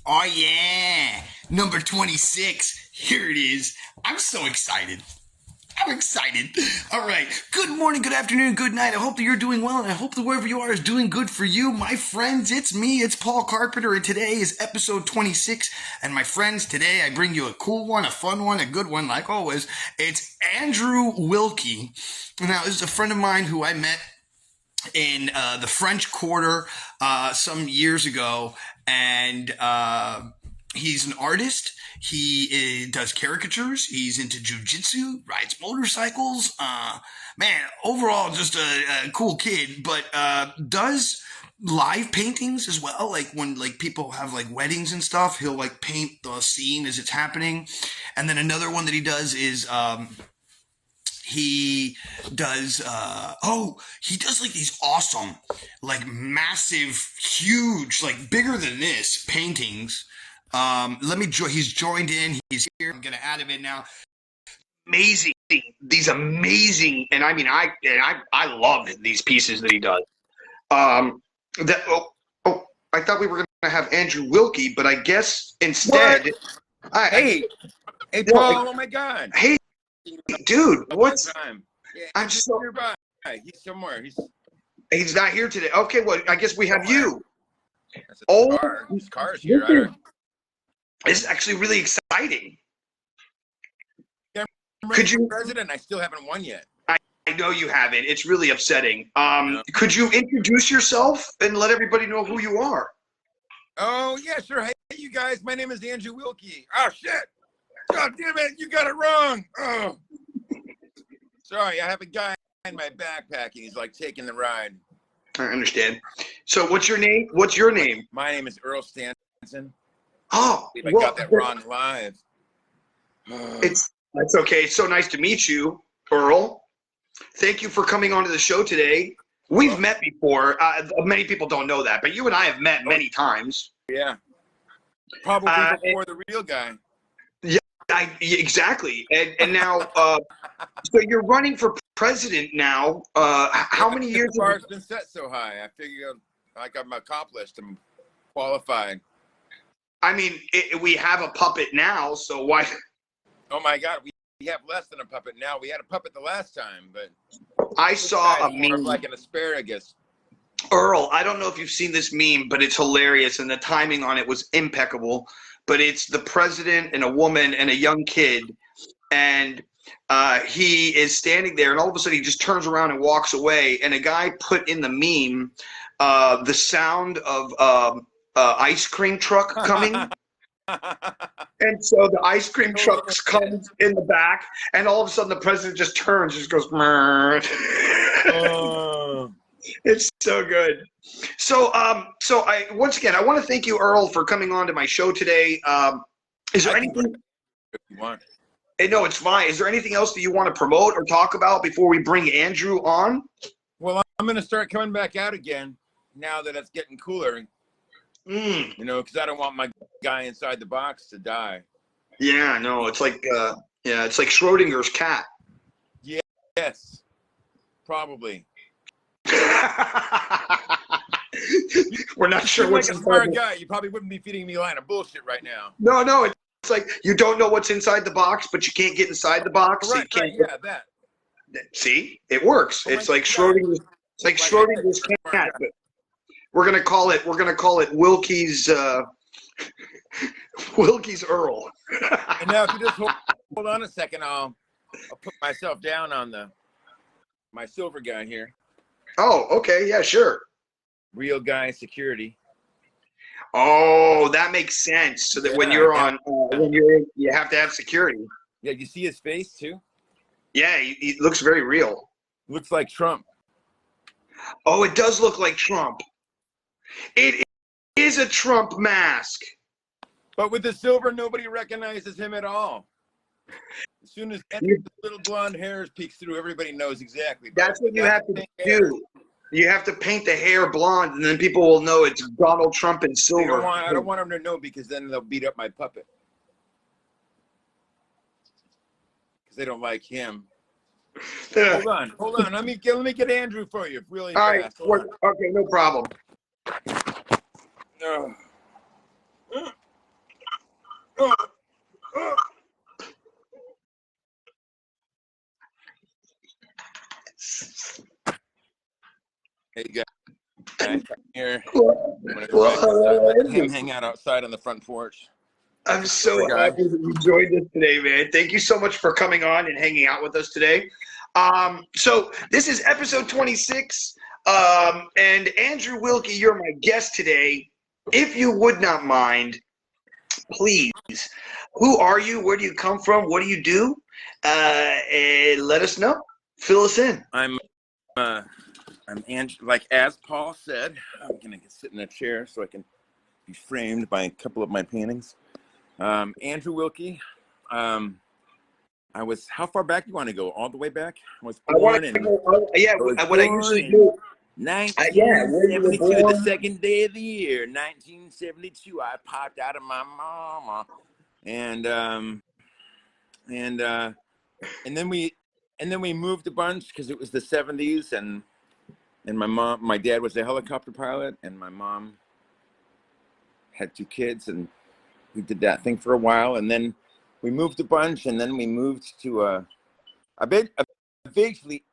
Oh yeah, number 26. Here it is. I'm so excited. I'm excited. All right. Good morning, good afternoon, good night. I hope that you're doing well, and I hope that wherever you are is doing good for you. My friends, it's me. It's Paul Carpenter, and today is episode 26. And my friends, today I bring you a cool one, a fun one, a good one, like always. It's Andrew Wilkie. Now, this is a friend of mine who I met in the French Quarter some years ago, and he's an artist. He does caricatures. He's into jujitsu, rides motorcycles. Man, overall, just a cool kid, but does live paintings as well. Like when like people have like weddings and stuff, he'll like paint the scene as it's happening. And then another one that he does is he does he does like these awesome, like massive, huge, like bigger than this paintings. He's joined in, he's here. I'm gonna add him in now. Amazing, these amazing, and I mean I love these pieces that he does. That I thought we were gonna have Andrew Wilkie, but I guess instead Hey, Paul, oh my God. Hey, dude, what's time? Yeah, I'm just so nearby. He's somewhere. He's not here today. Okay, well, I guess we have you. His car's here. It's actually really exciting. Yeah, could you, president? I still haven't won yet. I know you haven't. It's really upsetting. Could you introduce yourself and let everybody know who you are? Oh yeah, sure. Hey, you guys. My name is Andrew Wilkie. Oh shit! God damn it! You got it wrong. Oh, sorry. I have a guy in my backpack, and he's like taking the ride. I understand. So, what's your name? What's your name? My name is Earl Stanton. Oh, I got that wrong live. That's okay. It's so nice to meet you, Earl. Thank you for coming onto the show today. We've met before. Many people don't know that, but you and I have met many times. Yeah. Probably before the real guy. Yeah, exactly. And now, so you're running for president now. How many years? The bar's been set so high. I figured like I'm accomplished. I'm qualified. I mean, we have a puppet now, so why? Oh my God, we have less than a puppet now. We had a puppet the last time, but I saw a meme like an asparagus. Earl, I don't know if you've seen this meme, but it's hilarious, and the timing on it was impeccable. But it's the president and a woman and a young kid, and he is standing there, and all of a sudden he just turns around and walks away. And a guy put in the meme the sound of ice cream truck coming. And so the ice cream truck comes in the back, and all of a sudden the president just turns, just goes, It's so good. So I once again I want to thank you, Earl, for coming on to my show today. Is there anything you want? No, it's fine. Is there anything else that you want to promote or talk about before we bring Andrew on? Well, I'm going to start coming back out again now that it's getting cooler. You know, because I don't want my guy inside the box to die. Yeah, no, it's like it's like Schrodinger's cat. Yeah, yes, probably. We're not sure what's like a smart guy. You probably wouldn't be feeding me a line of bullshit right now. No, it's like you don't know what's inside the box, but you can't get inside the box. Right, so you can't yeah, that. See, it works. It's like Schrodinger's. It's like Schrodinger's cat. But we're gonna call it Wilkie's Wilkie's Earl. And now, if you just hold on a second, I'll put myself down on my silver guy here. Oh, okay, yeah, sure. Real guy security. Oh, that makes sense. So that when you're on, you have to have security. Yeah, you see his face too. Yeah, he looks very real. Looks like Trump. Oh, it does look like Trump. It is a Trump mask. But with the silver, nobody recognizes him at all. As soon as the little blonde hairs peeks through, everybody knows exactly. That's what you have to do. You have to paint the hair blonde, and then people will know it's Donald Trump in silver. I don't want them to know, because then they'll beat up my puppet. Because they don't like him. Hold on. Let me get Andrew for you, really fast. All right. Okay, no problem. Hey guys, here. Well, I'm gonna go back inside. Let him hang out outside on the front porch. I'm That's so the guy. happy that you joined us today, man. Thank you so much for coming on and hanging out with us today. So this is episode 26, and Andrew Wilkie, you're my guest today. If you would not mind, please, who are you? Where do you come from? What do you do? And let us know. Fill us in. I'm Andrew. Like as Paul said, I'm gonna sit in a chair so I can be framed by a couple of my paintings. Andrew Wilkie. I was. How far back do you want to go? All the way back? I was born in. What I usually do. Where you were 1972, the born. second day of the year, 1972. I popped out of my mama, and then we moved a bunch because it was the 70s, and my dad was a helicopter pilot, and my mom had 2 kids, and we did that thing for a while, and then we moved a bunch, and then we moved to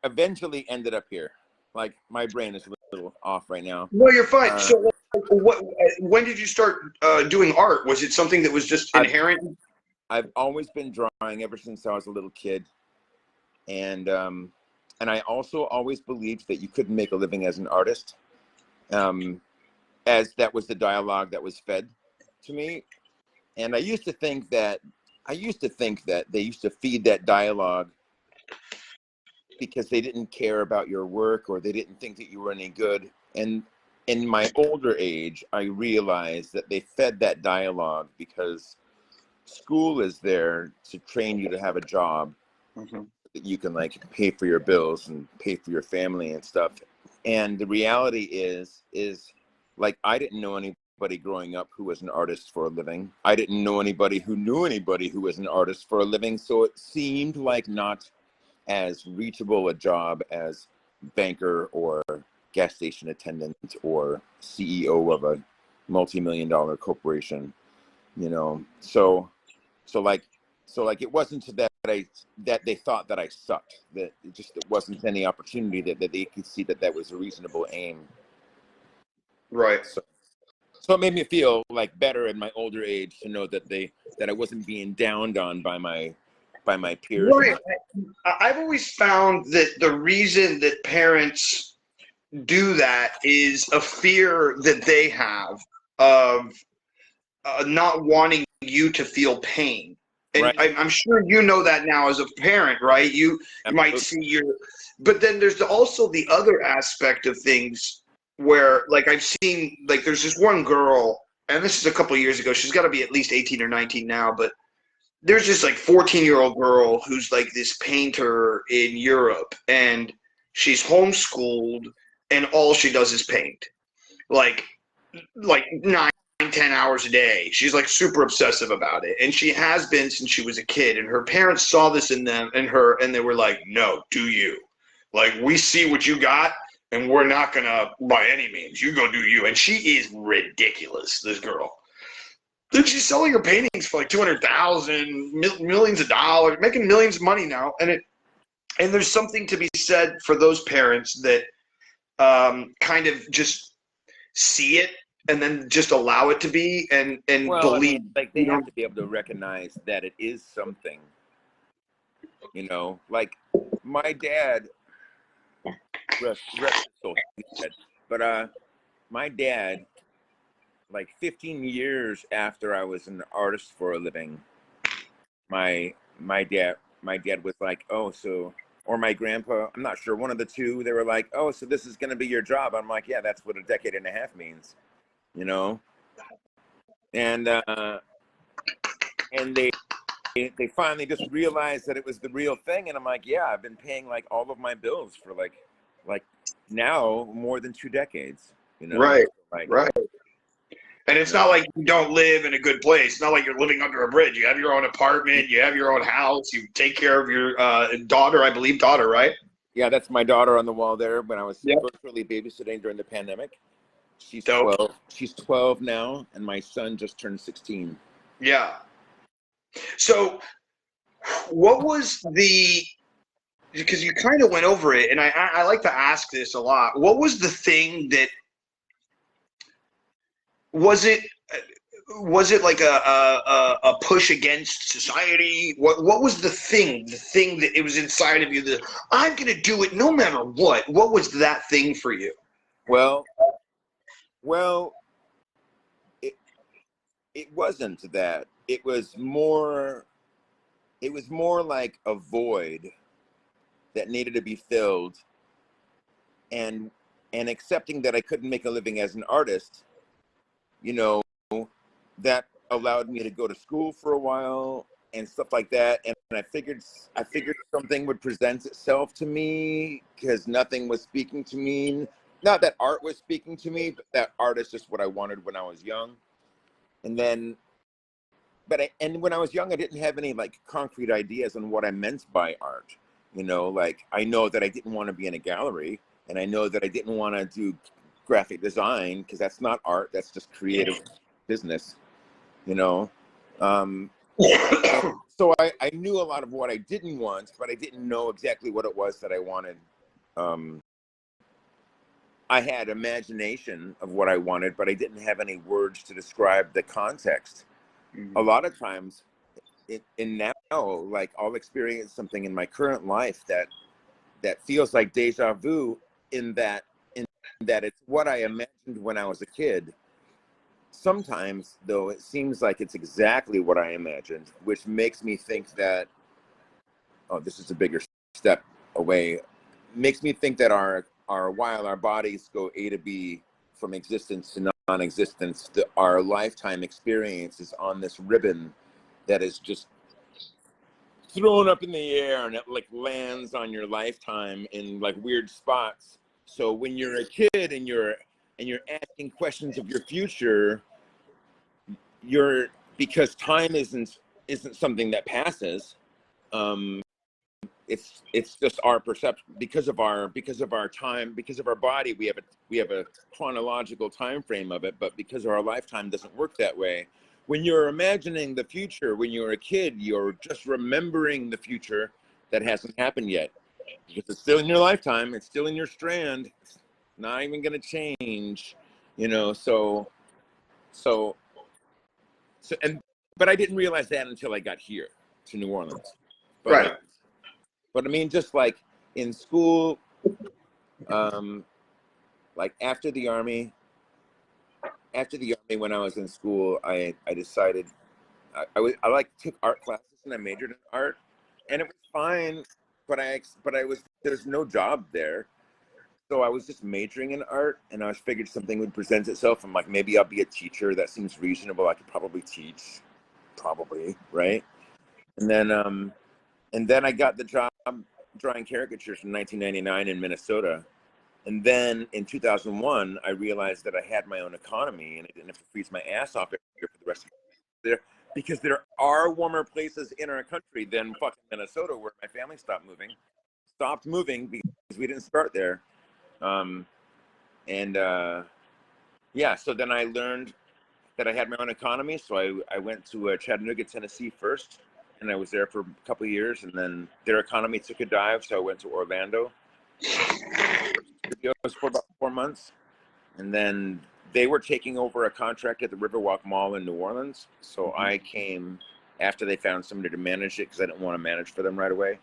eventually ended up here. Like my brain is a little off right now. No, you're fine. So, when did you start doing art? Was it something that was just inherent? I've always been drawing ever since I was a little kid, and I also always believed that you couldn't make a living as an artist, as that was the dialogue that was fed to me, and I used to think that they used to feed that dialogue because they didn't care about your work or they didn't think that you were any good. And in my older age, I realized that they fed that dialogue because school is there to train you to have a job that you can like pay for your bills and pay for your family and stuff. And the reality is like, I didn't know anybody growing up who was an artist for a living. I didn't know anybody who knew anybody who was an artist for a living. So it seemed like not as reachable a job as banker or gas station attendant or CEO of a multi-million-dollar corporation, you know. So like it wasn't that they thought that I sucked, that it wasn't any opportunity that they could see that was a reasonable aim. Right. So it made me feel like better in my older age to know that I wasn't being downed on by my peers. Right. I've always found that the reason that parents do that is a fear that they have of not wanting you to feel pain. And Right. I'm sure you know that now as a parent, right? You might see but then there's also the other aspect of things where, like, I've seen, like, there's this one girl, and this is a couple of years ago. She's got to be at least 18 or 19 now, but there's this like 14-year-old girl who's like this painter in Europe, and she's homeschooled, and all she does is paint, like 9, 10 hours a day. She's like super obsessive about it, and she has been since she was a kid. And her parents saw this in them and her, and they were like, "No, do you? Like, we see what you got, and we're not gonna by any means. You go do you." And she is ridiculous, this girl. Then she's selling her paintings for like 200,000, millions of dollars, making millions of money now. And there's something to be said for those parents that kind of just see it and then just allow it to be and believe. I mean, like, they have to be able to recognize that it is something, you know. Like my dad, rest his soul, but my dad, like 15 years after I was an artist for a living, my dad was like, "Oh, so," or my grandpa, I'm not sure, one of the two, they were like, "Oh, so this is going to be your job." I'm like, "Yeah, that's what a decade and a half means," you know. And they finally just realized that it was the real thing, and I'm like, "Yeah, I've been paying like all of my bills for like now more than 2 decades," you know. Right. Like, right. And it's not like you don't live in a good place. It's not like you're living under a bridge. You have your own apartment. You have your own house. You take care of your daughter, I believe, right? Yeah, that's my daughter on the wall there when I was virtually babysitting during the pandemic. She's 12. She's 12 now, and my son just turned 16. Yeah. So what was the, because you kind of went over it, and I like to ask this a lot. What was the thing that, was it like a push against society? What was the thing that it was inside of you that I'm gonna do it no matter what? What was that thing for you? Well, it wasn't that. It was more like a void that needed to be filled, and accepting that I couldn't make a living as an artist, you know, that allowed me to go to school for a while and stuff like that. And I figured something would present itself to me because nothing was speaking to me. Not that art was speaking to me, but that art is just what I wanted when I was young. And then, and when I was young, I didn't have any like concrete ideas on what I meant by art. Like I know that I didn't want to be in a gallery, and I know that I didn't want to do graphic design because that's not art. That's just creative business. Um, so I knew a lot of what I didn't want, but I didn't know exactly what it was that I wanted. I had imagination of what I wanted, but I didn't have any words to describe the context. A lot of times in now, like I'll experience something in my current life that feels like deja vu in that it's what I imagined when I was a kid. Sometimes, though, it seems like it's exactly what I imagined, which makes me think that, oh, this is a bigger step away. Makes me think that while our bodies go A to B from existence to non-existence, our lifetime experience is on this ribbon that is just thrown up in the air, and it like lands on your lifetime in like weird spots. So when you're a kid and you're asking questions of your future, because time isn't something that passes. It's just our perception because of our time, because of our body. We have a chronological time frame of it, but because our lifetime doesn't work that way. When you're imagining the future, when you're a kid, you're just remembering the future that hasn't happened yet because it's still in your lifetime. It's still in your strand. It's not even going to change, but I didn't realize that until I got here to New Orleans. But, Right. But I mean, just like in school, like after the army, when I was in school, I decided I took art classes and I majored in art, and it was fine, but there's no job there. So I was just majoring in art, and I figured something would present itself. I'm like, maybe I'll be a teacher. That seems reasonable. I could probably teach, right? And then I got the job drawing caricatures in 1999 in Minnesota. And then in 2001, I realized that I had my own economy and I didn't have to freeze my ass off every year for the rest of the year. Because there are warmer places in our country than fucking Minnesota, where my family stopped moving because we didn't start there. Yeah, so then I learned that I had my own economy. So I went to Chattanooga, Tennessee first, and I was there for a couple of years, and then their economy took a dive, so I went to Orlando for about 4 months, and then they were taking over a contract at the Riverwalk Mall in New Orleans, so I came after they found somebody to manage it because I didn't want to manage for them right away.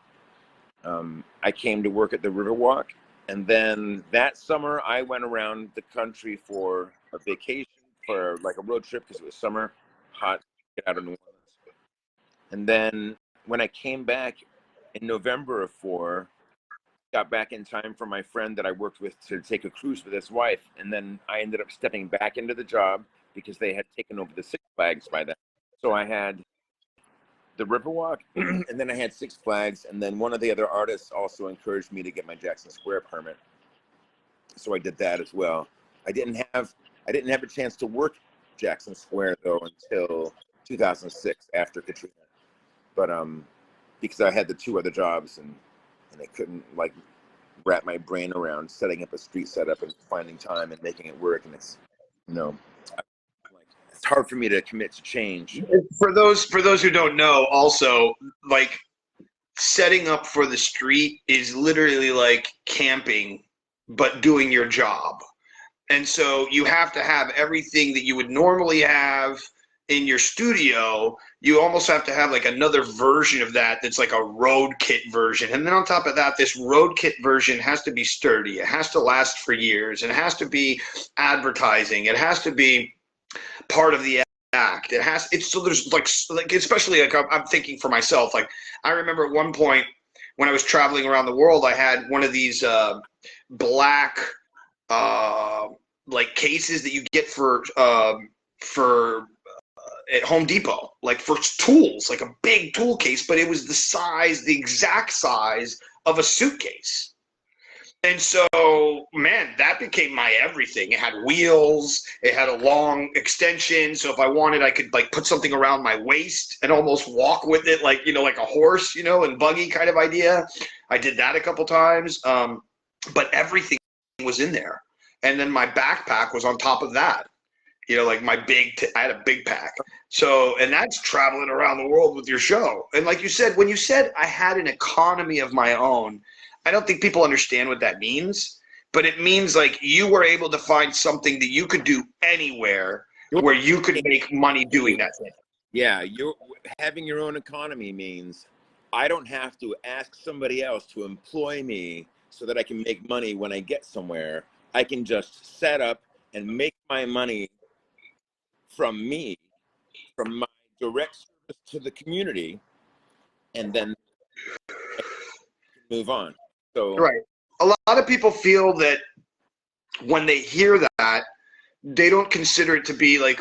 I came to work at the Riverwalk, and then that summer I went around the country for a vacation, for like a road trip, because it was summer, hot, get out of New Orleans. And then when I came back in November of 4, got back in time for my friend that I worked with to take a cruise with his wife. And then I ended up stepping back into the job because they had taken over the Six Flags by then. So I had the Riverwalk, and then I had Six Flags, and then one of the other artists also encouraged me to get my Jackson Square permit. So I did that as well. I didn't have a chance to work Jackson Square though until 2006 after Katrina. But because I had the 2 other jobs and I couldn't like wrap my brain around setting up a street setup and finding time and making it work. And it's, like it's hard for me to commit to change. For those who don't know, also, like, setting up for the street is literally like camping, but doing your job. And so you have to have everything that you would normally have in your studio. You almost have to have like another version of that that's like a road kit version. And then on top of that, this road kit version has to be sturdy. It has to last for years. It has to be advertising. It has to be part of the act. So there's like especially like I'm thinking for myself, like I remember at one point when I was traveling around the world, I had one of these black like cases that you get for at Home Depot, like for tools, like a big tool case, but it was the exact size of a suitcase. And so, man, that became my everything. It had wheels. It had a long extension. So if I wanted, I could like put something around my waist and almost walk with it, like, like a horse, and buggy kind of idea. I did that a couple times. But everything was in there. And then my backpack was on top of that. Like I had a big pack. So, and that's traveling around the world with your show. And like you said, when you said I had an economy of my own, I don't think people understand what that means, but it means like you were able to find something that you could do anywhere where you could make money doing that thing. Yeah, having your own economy means I don't have to ask somebody else to employ me so that I can make money when I get somewhere. I can just set up and make my money from me, from my direct service to the community, and then move on. So, right. A lot of people feel that when they hear that, they don't consider it to be like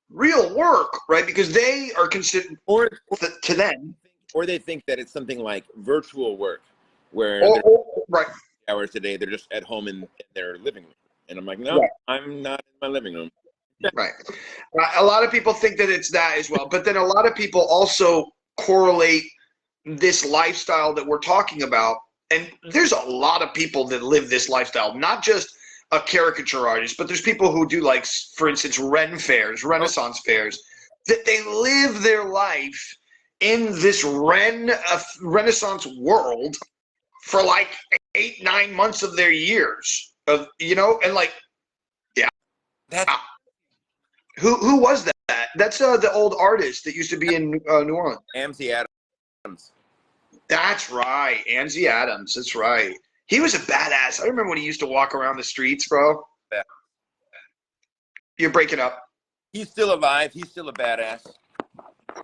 real work, right? Because they are considered, to them, or they think that it's something like virtual work, where right, hours a day they're just at home in their living room, and I'm like, no, right. I'm not in my living room. Right. A lot of people think that it's that as well, but then a lot of people also correlate this lifestyle that we're talking about, and there's a lot of people that live this lifestyle, not just a caricature artist, but there's people who do, like, for instance, Renaissance fairs, that they live their life in this Renaissance world for like 8-9 months of their years of, and like, yeah. Who was that? That's the old artist that used to be in New Orleans. Amzie Adams. That's right, Amzie Adams. That's right. He was a badass. I remember when he used to walk around the streets, bro. Yeah. You're breaking up. He's still alive. He's still a badass.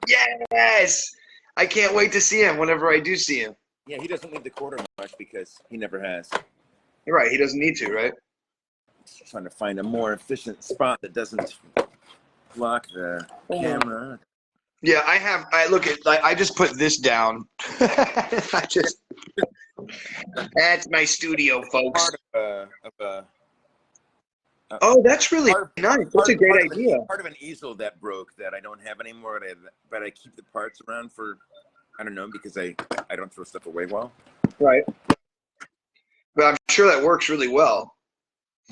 Yes. I can't wait to see him whenever I do see him. Yeah, he doesn't leave the quarter much because he never has. You're right. He doesn't need to, right? Just trying to find a more efficient spot that doesn't block the camera. Yeah, I just put this down. That's my studio, folks. Oh, that's really nice. That's a great idea. Part of an easel that broke that I don't have anymore, but I keep the parts around for, I don't know, because I don't throw stuff away well. Right. But I'm sure that works really well.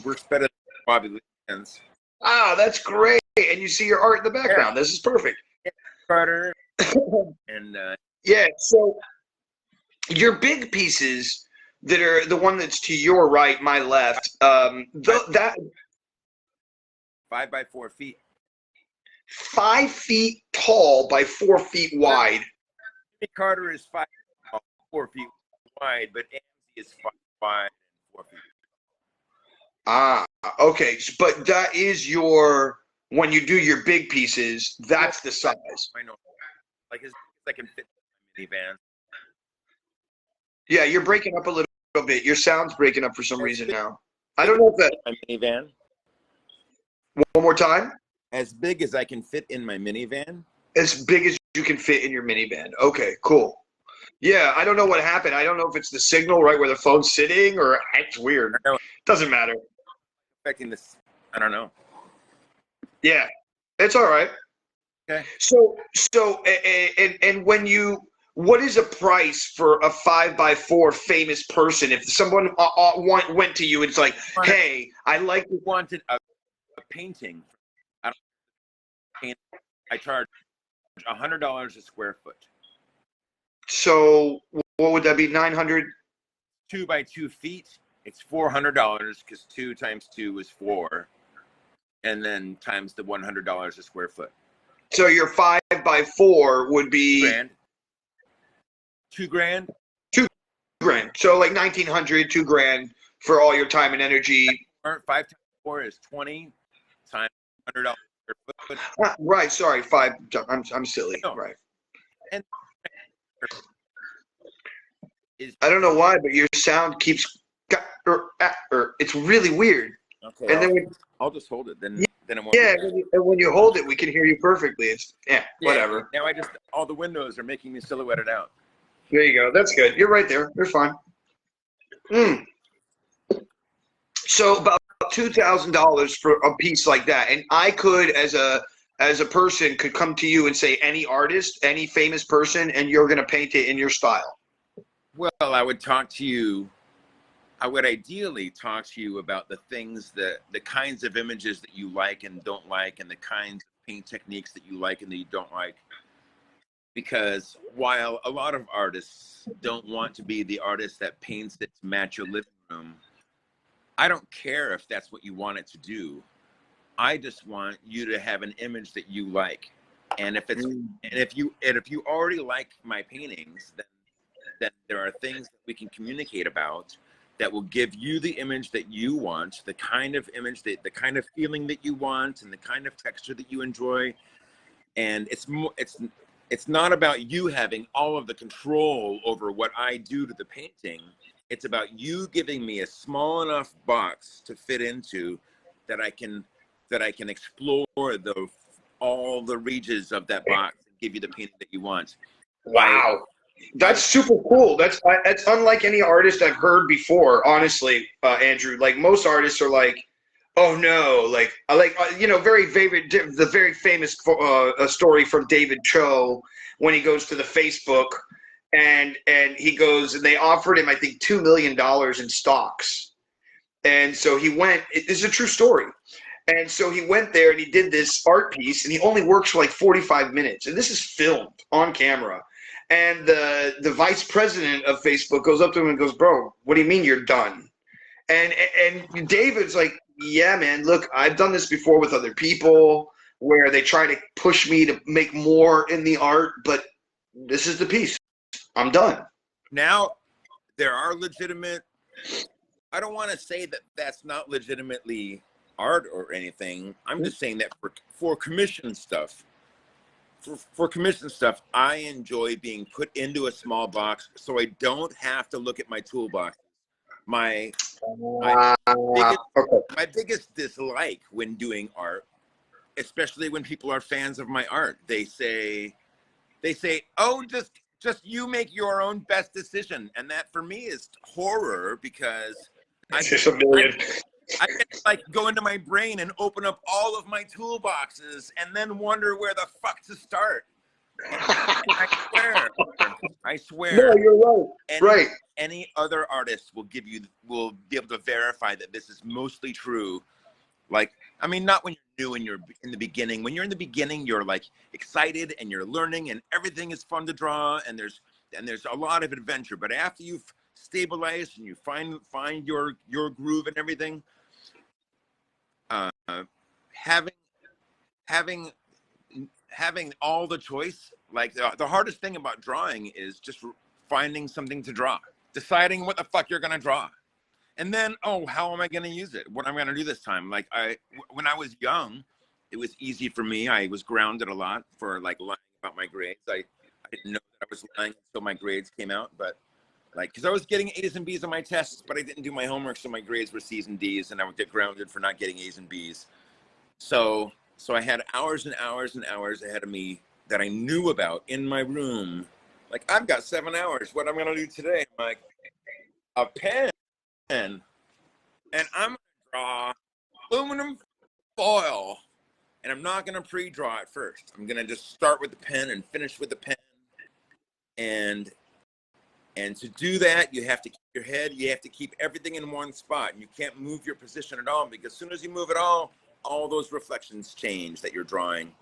Works better than Bobby Lee's. Ah, that's great. And you see your art in the background. Yeah. This is perfect. Carter. And yeah, so your big pieces that are the one that's to your right, my left, that 5 by 4 feet. 5 feet tall by 4 feet wide. Carter is 5 feet, 4 feet wide, but Amzie is 5 wide and 4 feet. Ah, okay. But that is when you do your big pieces, that's the size. I know. Like I can fit in my minivan. Yeah, you're breaking up a little bit. Your sound's breaking up for some reason now. I don't know if that. My minivan. One more time. As big as I can fit in my minivan. As big as you can fit in your minivan. Okay, cool. Yeah, I don't know what happened. I don't know if it's the signal right where the phone's sitting or it's weird. Doesn't matter. Affecting this, I don't know. Yeah, it's all right. Okay. So, and what is a price for a 5 by 4 famous person? If someone went to you, it's like, hey, I like. Wanted a painting. I charge $100 a square foot. So what would that be? 900. 2 by 2 feet. It's $400 because 2 times 2 is 4, and then times the $100 a square foot. So your 5 by 4 would be $2,000. $2,000. $2,000. So like 1,900, $2,000 for all your time and energy. 5 times 4 is 20 times $100 per foot. Right. Sorry. 5. I'm silly. No. Right. And I don't know why, but your sound keeps. It's really weird. Okay. And then I'll just hold it. Then it won't. Yeah, and when you hold it, we can hear you perfectly. It's whatever. Now all the windows are making me silhouette it out. There you go. That's good. You're right there. You're fine. So about $2,000 for a piece like that, and I could, as a person, could come to you and say any artist, any famous person, and you're going to paint it in your style. Well, I would talk to you. I would ideally talk to you about the things the kinds of images that you like and don't like, and the kinds of paint techniques that you like and that you don't like. Because while a lot of artists don't want to be the artist that paints it to match your living room, I don't care if that's what you want it to do. I just want you to have an image that you like. And if you already like my paintings, then there are things that we can communicate about that will give you the image that you want, the kind of image, the kind of feeling that you want, and the kind of texture that you enjoy. And it's not about you having all of the control over what I do to the painting. It's about you giving me a small enough box to fit into that I can explore all the regions of that box and give you the painting that you want. Wow. That's super cool. That's unlike any artist I've heard before, honestly, Andrew. Like most artists are like, oh no, the very famous story from David Cho when he goes to the Facebook and he goes and they offered him, I think, $2 million in stocks. And so he went, this is a true story. And so he went there and he did this art piece and he only works for like 45 minutes. And this is filmed on camera. And the vice president of Facebook goes up to him and goes, bro, what do you mean you're done? And David's like, yeah, man, look, I've done this before with other people where they try to push me to make more in the art, but this is the piece. I'm done. Now, there are legitimate, I don't want to say that that's not legitimately art or anything. I'm just saying that for commission stuff, for commission stuff, I enjoy being put into a small box so I don't have to look at my toolbox. My biggest dislike when doing art, especially when people are fans of my art, they say, oh, just you make your own best decision. And that for me is horror because I can like go into my brain and open up all of my toolboxes and then wonder where the fuck to start. I swear. No, you're right. Any other artist will be able to verify that this is mostly true. Like, I mean, not when you're new and you're in the beginning. When you're in the beginning, you're like excited and you're learning and everything is fun to draw and there's a lot of adventure. But after you've stabilized and you find your groove and everything, having all the choice, like the hardest thing about drawing is just finding something to draw, deciding what the fuck you're gonna draw, and then, oh, how am I gonna use it? What I'm gonna do this time? Like when I was young, it was easy for me. I was grounded a lot for like lying about my grades. I didn't know that I was lying until my grades came out, but like, because I was getting A's and B's on my tests, but I didn't do my homework, so my grades were C's and D's, and I would get grounded for not getting A's and B's. So I had hours and hours and hours ahead of me that I knew about in my room. Like, I've got 7 hours. What I'm gonna do today? I'm like, a pen, and I'm gonna draw aluminum foil, and I'm not gonna pre-draw it first. I'm gonna just start with the pen and finish with the pen, and to do that, you have to keep your head, you have to keep everything in one spot. You can't move your position at all, because as soon as you move it all those reflections change that you're drawing.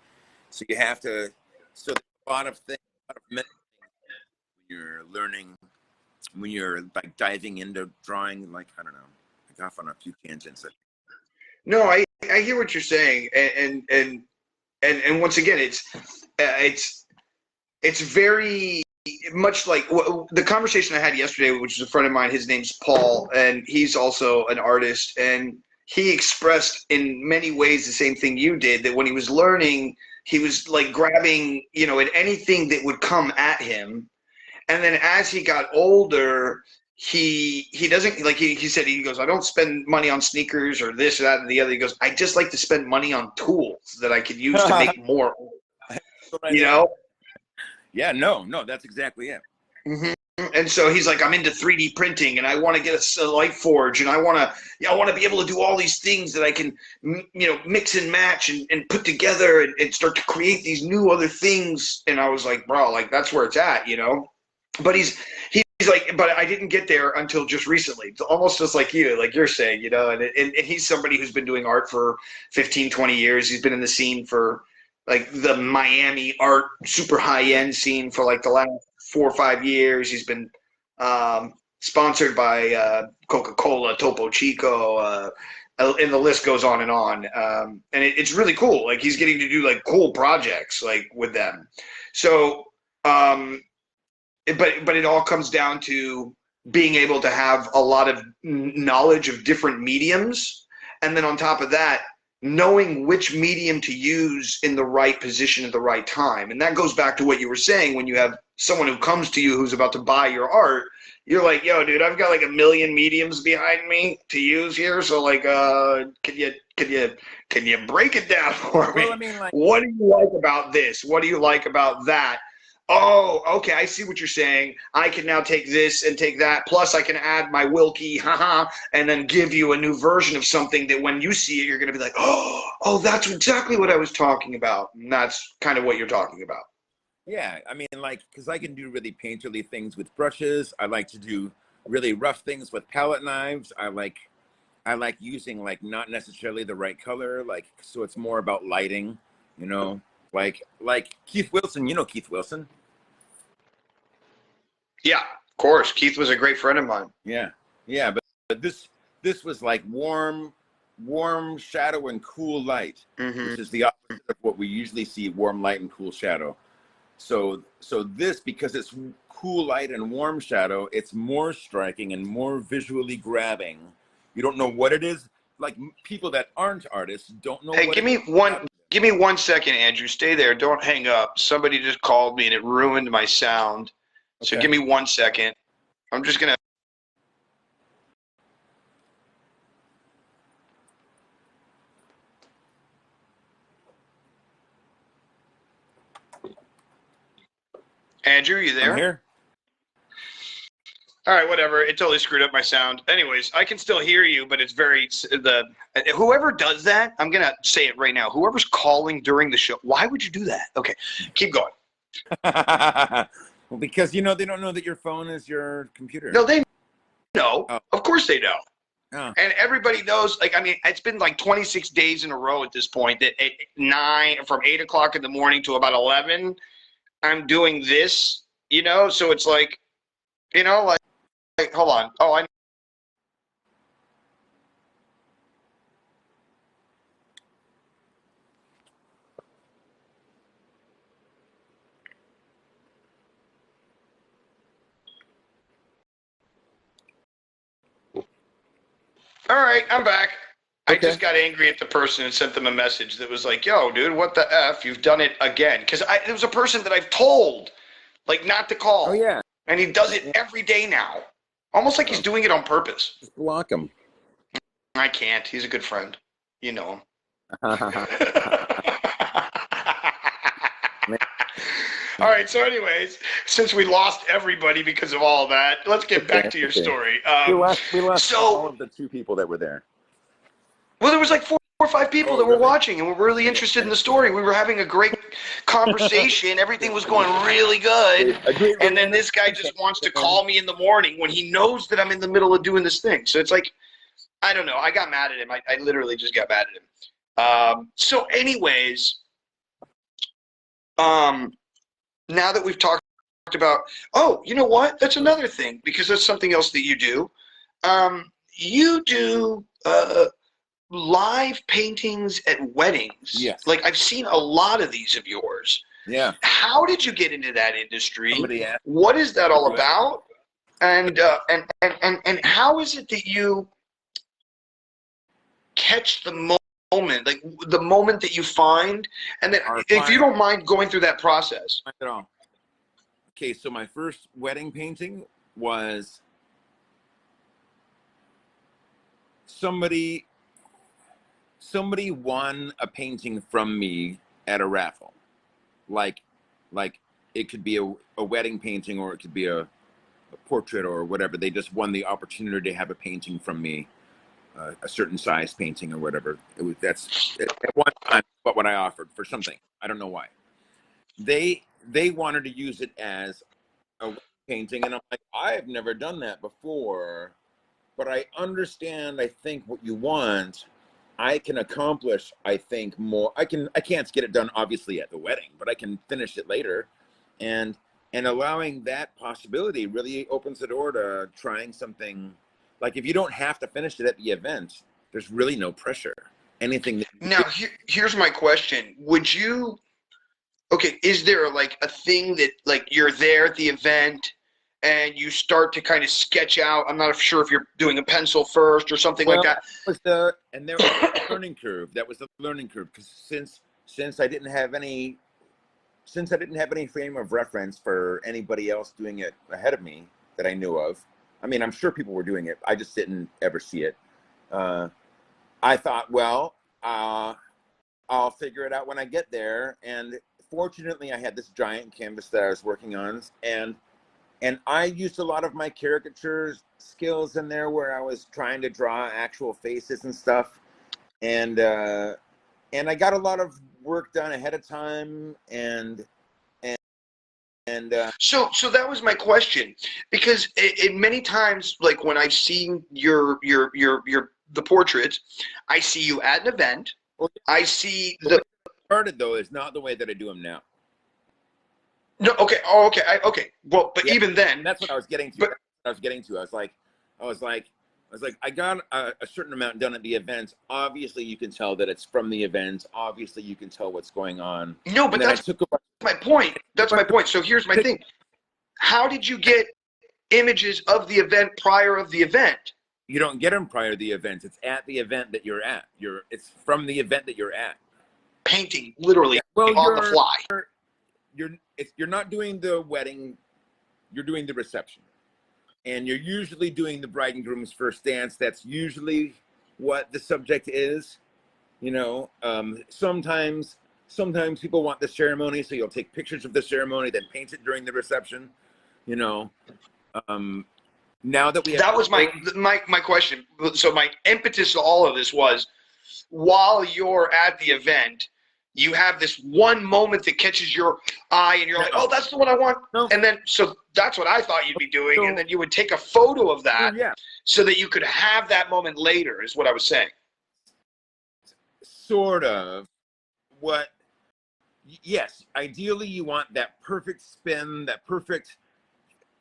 So you have to. So there's a lot of things, a lot of mental things when you're learning, when you're like diving into drawing. Like I don't know, I got off on a few tangents. No, I hear what you're saying, and once again, it's very much like the conversation I had yesterday, which is a friend of mine. His name's Paul, and he's also an artist, and he expressed in many ways the same thing you did, that when he was learning, he was like grabbing, at anything that would come at him. And then as he got older, he doesn't, like he said, he goes, I don't spend money on sneakers or this or that and the other. He goes, I just like to spend money on tools that I could use to make more, Yeah, no, that's exactly it. Mm-hmm. And so he's like, I'm into 3D printing, and I want to get a light forge, and I want to be able to do all these things that I can, mix and match and put together and start to create these new other things. And I was like, bro, like that's where it's at, But he's like, but I didn't get there until just recently. It's almost just like you, like you're saying, and he's somebody who's been doing art for 15, 20 years. He's been in the scene for like the Miami art, super high end scene for like the last 4 or 5 years. He's been sponsored by Coca-Cola, Topo Chico, and the list goes on and on. And it's really cool. Like he's getting to do like cool projects like with them. So, but it all comes down to being able to have a lot of knowledge of different mediums. And then on top of that, knowing which medium to use in the right position at the right time. And that goes back to what you were saying, when you have someone who comes to you who's about to buy your art, you're like, yo, dude, I've got like 1 million mediums behind me to use here. So like, can you break it down for me? Well, I mean, like, what do you like about this? What do you like about that? Oh, okay, I see what you're saying. I can now take this and take that. Plus, I can add my Wilkie, and then give you a new version of something that when you see it, you're going to be like, oh, that's exactly what I was talking about. And that's kind of what you're talking about. Yeah, I mean, like, because I can do really painterly things with brushes. I like to do really rough things with palette knives. I like using like not necessarily the right color, like, so it's more about lighting, like Keith Wilson. Keith Wilson. Yeah, of course. Keith was a great friend of mine. Yeah, but this was like warm shadow and cool light, which is the opposite of what we usually see: warm light and cool shadow. So this, because it's cool light and warm shadow, it's more striking and more visually grabbing. You don't know what it is. Like people that aren't artists don't know. Hey, give me 1 second, Andrew. Stay there. Don't hang up. Somebody just called me and it ruined my sound. So give me 1 second. I'm just going to. Andrew, you there? I'm here. All right, whatever. It totally screwed up my sound. Anyways, I can still hear you, but it's whoever does that, I'm going to say it right now. Whoever's calling during the show, why would you do that? Okay, keep going. Well, because, they don't know that your phone is your computer. No, they know. Oh. Of course they know. Oh. And everybody knows, like, I mean, it's been like 26 days in a row at this point that from 8 o'clock in the morning to about 11, I'm doing this, so it's like, like, hold on. Oh, I All right, I'm back. Okay. I just got angry at the person and sent them a message that was like, yo, dude, what the F? You've done it again. Because there was a person that I've told, like, not to call. Oh, yeah. And he does it every day now. Almost like he's doing it on purpose. Just block him. I can't. He's a good friend. You know him. All right, so anyways, since we lost everybody because of all that, let's get back to your story. We lost all of the 2 people that were there. Well, there was like 4 or 5 people that were watching and were really interested in the story. We were having a great conversation. Everything was going really good. And then this guy just wants to call me in the morning when he knows that I'm in the middle of doing this thing. So it's like, I don't know. I got mad at him. I literally just got mad at him. So anyways, now that we've talked about, oh, you know what? That's another thing, because that's something else that you do. You do live paintings at weddings. Yes. Like, I've seen a lot of these of yours. Yeah. How did you get into that industry? Somebody asked. What is that all about? And how is it that you catch the moment, like the moment that you find, and then if you don't mind going through that process? Not at all. Okay, so my first wedding painting was somebody won a painting from me at a raffle. Like it could be a wedding painting, or it could be a portrait or whatever. They just won the opportunity to have a painting from me, a certain size painting or whatever. That's at one time what I offered for something. I don't know why. They wanted to use it as a painting, and I'm like, I've never done that before, but I understand, I think, what you want. I can accomplish, I think, more. I can't get it done obviously at the wedding, but I can finish it later. And allowing that possibility really opens the door to trying something. Like, if you don't have to finish it at the event, there's really no pressure. Anything. Now, here's my question. Would you, okay, is there like a thing that, like, you're there at the event and you start to kind of sketch out? I'm not sure if you're doing a pencil first or something like that. There was the learning curve. That was the learning curve, because since I didn't have any frame of reference for anybody else doing it ahead of me that I knew of. I mean, I'm sure people were doing it. I just didn't ever see it. I thought, well, I'll figure it out when I get there. And fortunately, I had this giant canvas that I was working on, and I used a lot of my caricature skills in there, where I was trying to draw actual faces and stuff. And I got a lot of work done ahead of time. So that was my question, because it many times, like, when I've seen the portraits, I see you at an event. I see the way I started, though, is not the way that I do them now. No, okay. Oh, okay. Okay. Well, but yeah, even then, that's what I was getting to. But I was like, I got a certain amount done at the event. Obviously, you can tell that it's from the event. Obviously, you can tell what's going on. No, but that's my point. That's my point. So here's my thing. How did you get images of the event prior of the event? You don't get them prior to the event. It's at the event that you're at. It's from the event that you're at. Painting, literally, on the fly. You're not doing the wedding. You're doing the reception. And you're usually doing the bride and groom's first dance. That's usually what the subject is. You know, sometimes people want the ceremony, so you'll take pictures of the ceremony, then paint it during the reception. You know, now that we have— That was my question. So my impetus to all of this was, while you're at the event, you have this one moment that catches your eye, and you're like, oh, that's the one I want. No. And then, so that's what I thought you'd be doing. And then you would take a photo of that so that you could have that moment later, is what I was saying. Sort of. Yes, ideally you want that perfect spin, that perfect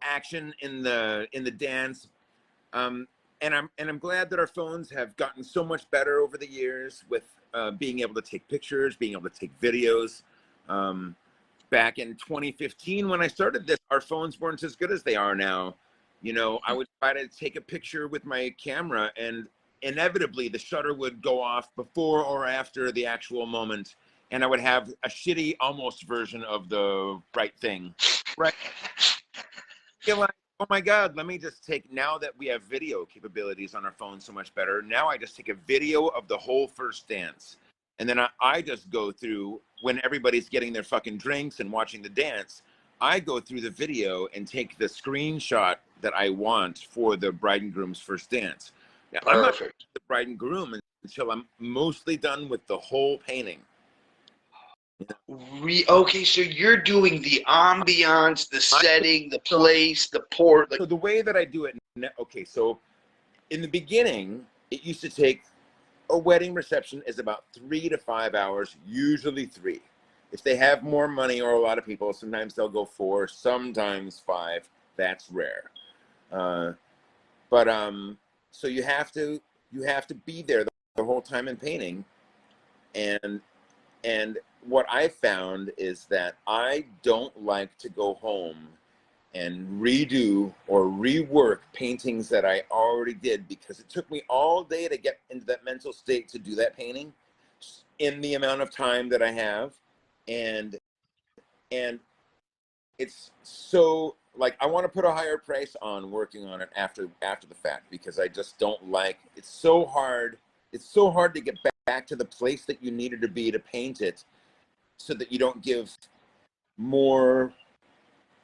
action in the dance. And I'm glad that our phones have gotten so much better over the years with being able to take pictures, being able to take videos. Back in 2015, when I started this, our phones weren't as good as they are now. You know, I would try to take a picture with my camera, and inevitably the shutter would go off before or after the actual moment, and I would have a shitty almost version of the right thing. Right. You're like, oh my God, let me just take— now that we have video capabilities on our phones so much better, now I just take a video of the whole first dance. And then I just go through, when everybody's getting their fucking drinks and watching the dance, I go through the video and take the screenshot that I want for the bride and groom's first dance. Now, I'm not the bride and groom until I'm mostly done with the whole painting. Okay, so you're doing the ambiance, the setting, the place, the port. So the way that I do it, okay, so in the beginning, it used to take— a wedding reception is about 3 to 5 hours, usually 3. If they have more money, or a lot of people, sometimes they'll go 4, sometimes 5. That's rare. So you have to be there the whole time in painting. And what I found is that I don't like to go home and redo or rework paintings that I already did, because it took me all day to get into that mental state to do that painting in the amount of time that I have. And it's so, like, I want to put a higher price on working on it after the fact, because I just don't like, it's so hard to get back to the place that you needed to be to paint it, so that you don't give more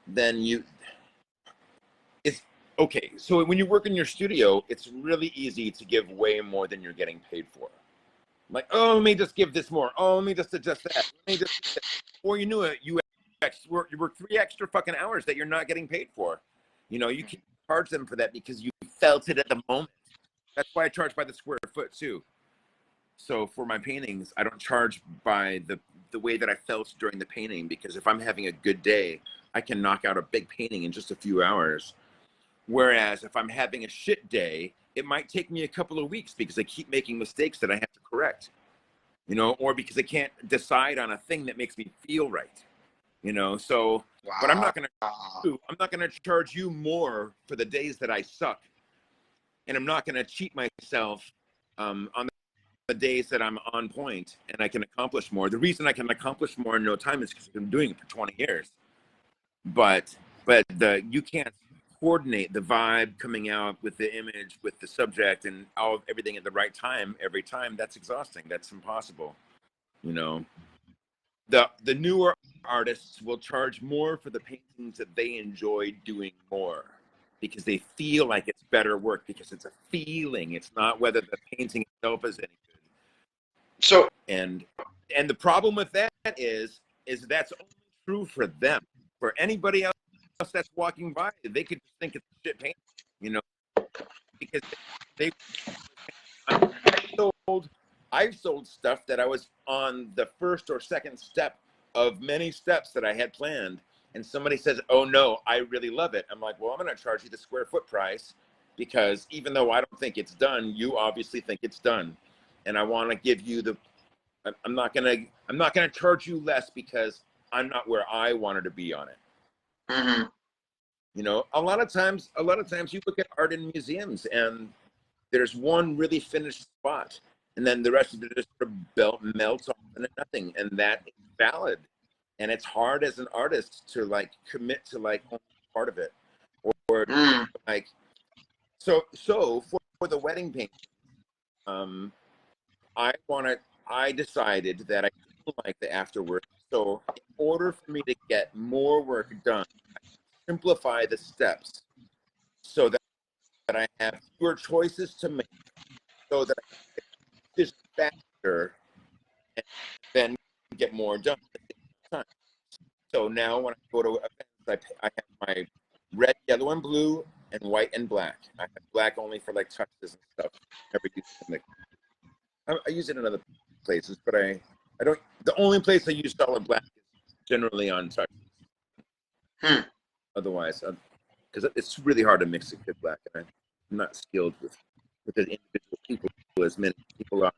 than you. It's okay. So when you work in your studio, it's really easy to give way more than you're getting paid for. Like, oh, let me just give this more. Oh, let me just adjust that. Let me just do that. Before you knew it, you work 3 extra fucking hours that you're not getting paid for. You know, you can charge them for that because you felt it at the moment. That's why I charge by the square foot too. So for my paintings, I don't charge by the way that I felt during the painting, because if I'm having a good day, I can knock out a big painting in just a few hours. Whereas if I'm having a shit day, it might take me a couple of weeks because I keep making mistakes that I have to correct, you know, or because I can't decide on a thing that makes me feel right, you know. So, wow. But I'm not going to charge you more for the days that I suck, and I'm not going to cheat myself on the days that I'm on point and I can accomplish more. The reason I can accomplish more in no time is because I've been doing it for 20 years. But you can't coordinate the vibe coming out with the image, with the subject, and everything at the right time every time. That's exhausting. That's impossible. You know, the newer artists will charge more for the paintings that they enjoy doing more, because they feel like it's better work, because it's a feeling. It's not whether the painting itself is any good. So and the problem with that is that's only true for them. For anybody else that's walking by, they could just think it's a shit painting, you know, because I've sold stuff that I was on the first or second step of many steps that I had planned, and somebody says, "Oh no, I really love it." I'm like, "Well, I'm going to charge you the square foot price, because even though I don't think it's done, you obviously think it's done, and I want to give you the. I'm not going to charge you less because I'm not where I wanted to be on it." Mm-hmm. You know, a lot of times you look at art in museums and there's one really finished spot, and then the rest of it just sort of melts off into nothing, and that is valid. And it's hard as an artist to like commit to like only part of it, or like so for the wedding paint, I decided that I didn't like the afterwork. So in order for me to get more work done, simplify the steps so that I have fewer choices to make, so that I can get this faster and then get more done at the same time. So now when I go to events, I have my red, yellow, and blue, and white and black. I have black only for like touches and stuff. Never use it I use it in other places, but I don't. The only place I use solid black is generally on touches. Otherwise, because it's really hard to mix a good black, and I'm not skilled with the individual people as many people are.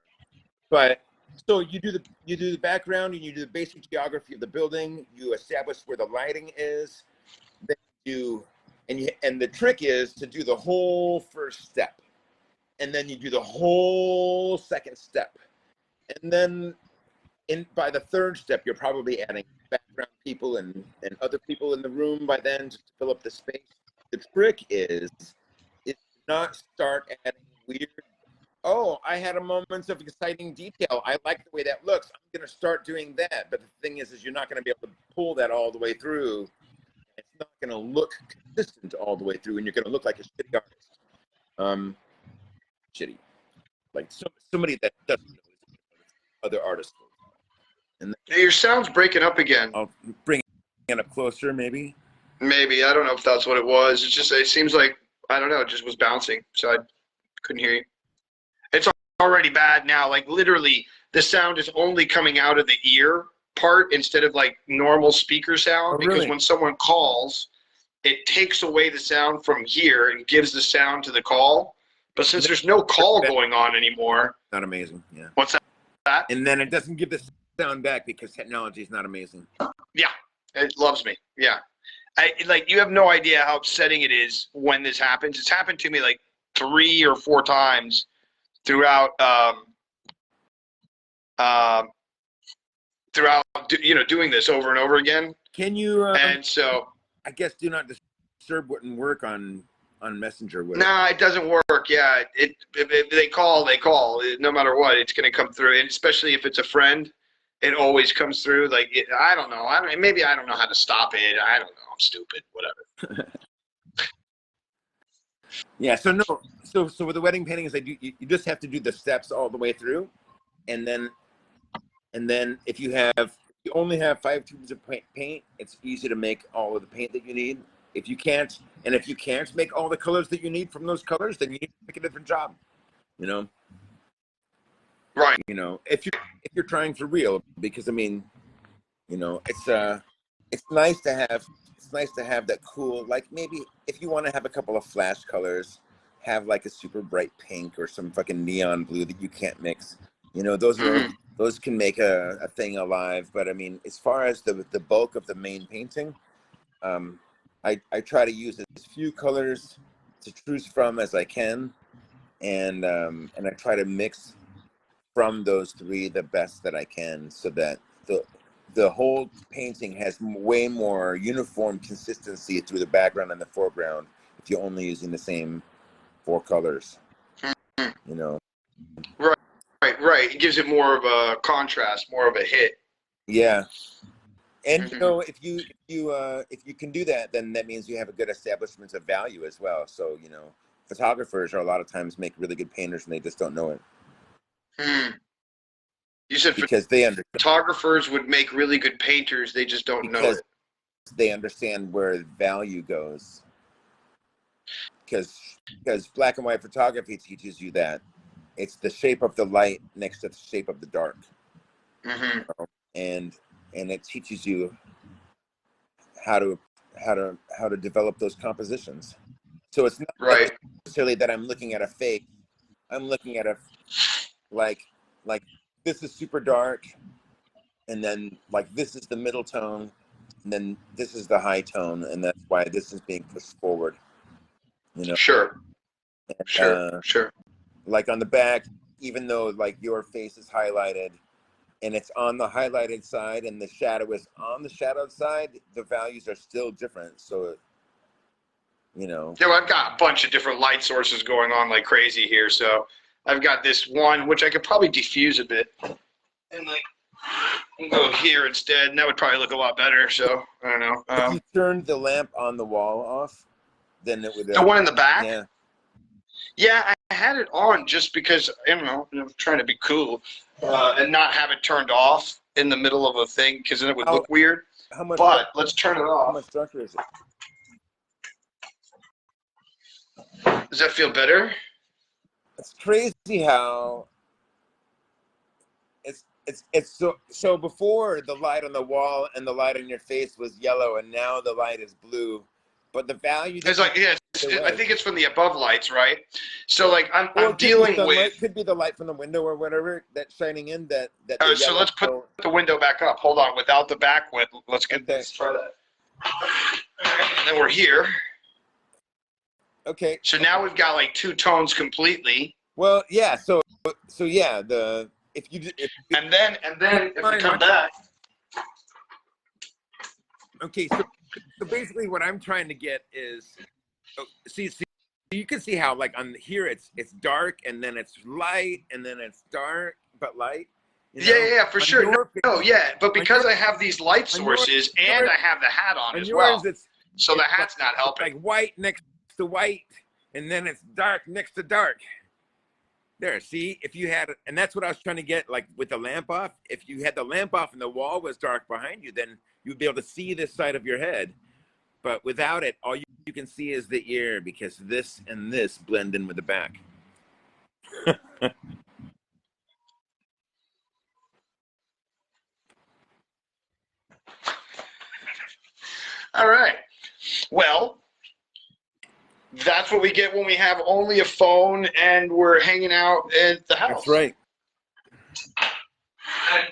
But so you do the background, and you do the basic geography of the building. You establish where the lighting is. Then and the trick is to do the whole first step, and then you do the whole second step, and then by the third step, you're probably adding background people and other people in the room by then just to fill up the space. The trick is not start adding weird, oh, I had a moment of exciting detail, I like the way that looks, I'm going to start doing that. But the thing is you're not going to be able to pull that all the way through. It's not going to look consistent all the way through, and you're going to look like a shitty artist. Shitty. Like somebody that doesn't know other artists. And your sound's breaking up again. I'll bring it up closer, maybe. Maybe. I don't know if that's what it was. It's just, it seems like, I don't know, it just was bouncing, so I couldn't hear you. It's already bad now. Like, literally, the sound is only coming out of the ear, part instead of like normal speaker sound, Oh, because really? when someone calls, it takes away the sound from here and gives the sound to the call. But since there's no call going on anymore, Not amazing. Yeah. what's that? And then it doesn't give the sound back because technology is not amazing. Yeah, it loves me. Yeah. Like, you have no idea how upsetting it is when this happens. It's happened to me like 3 or 4 times throughout doing this over and over again. Can you? And so, I guess do not disturb wouldn't work on Messenger, would it? nah, it doesn't work. Yeah, if they call, they call. No matter what, it's going to come through. And especially if it's a friend, it always comes through. Like, I don't know. Maybe I don't know how to stop it. I don't know. I'm stupid. Whatever. Yeah. So no. So with the wedding paintings, you just have to do the steps all the way through, and then if you only have 5 tubes of paint, it's easy to make all of the paint that you need. If you can't make all the colors that you need from those colors, then you need to pick a different job. You know. Right. You know, if you're trying for real, because I mean, you know, it's nice to have that cool, like, maybe if you want to have a couple of flash colors, have like a super bright pink or some fucking neon blue that you can't mix. You know, those can make a thing alive. But I mean, as far as the bulk of the main painting, I try to use as few colors to choose from as I can, and I try to mix from those 3 the best that I can, so that the whole painting has way more uniform consistency through the background and the foreground if you're only using the same 4 colors. You know. Right. It gives it more of a contrast, more of a hit. Yeah. And you know, if you can do that, then that means you have a good establishment of value as well. So, you know, photographers are a lot of times make really good painters and they just don't know it. You said because photographers would make really good painters, they just don't know it. They understand where value goes. Because black and white photography teaches you that it's the shape of the light next to the shape of the dark. And it teaches you how to develop those compositions. So it's not necessarily that I'm looking at a fake. I'm looking at a like this is super dark, and then like this is the middle tone, and then this is the high tone, and that's why this is being pushed forward. You know. Sure. Like on the back, even though like your face is highlighted and it's on the highlighted side and the shadow is on the shadowed side, the values are still different. So, you know. Yeah, well, I've got a bunch of different light sources going on like crazy here. So I've got this one, which I could probably diffuse a bit and like go here instead. And that would probably look a lot better. So I don't know. If you turned the lamp on the wall off, then it would. The one in the back? Yeah. Yeah, I had it on just because, I don't know, I'm trying to be cool and not have it turned off in the middle of a thing because then it would look weird. But let's turn it off. How much darker is it? Does that feel better? It's crazy how it's so before the light on the wall and the light on your face was yellow and now the light is blue. But the value. It's like, yeah, I think it's from the above lights, right? So like I'm dealing with. It could be the light from the window or whatever that's shining in that. So let's put the window back up. Hold on, without the backlit. Let's try that. And then we're here. Okay. So now we've got like 2 tones completely. Well, yeah. So yeah. And then if we come back. Okay, so basically what I'm trying to get is, see, you can see how like on here it's dark and then it's light and then it's dark but light. You know? Yeah, for sure. No, yeah, but because I have these light sources and I have the hat on as well, so the hat's not helping. Like white next to white and then it's dark next to dark. There, see, if you had, and that's what I was trying to get, like with the lamp off. If you had the lamp off and the wall was dark behind you, then you'd be able to see this side of your head. But without it, all you can see is the ear because this and this blend in with the back. All right. Well, that's what we get when we have only a phone and we're hanging out at the house. That's right.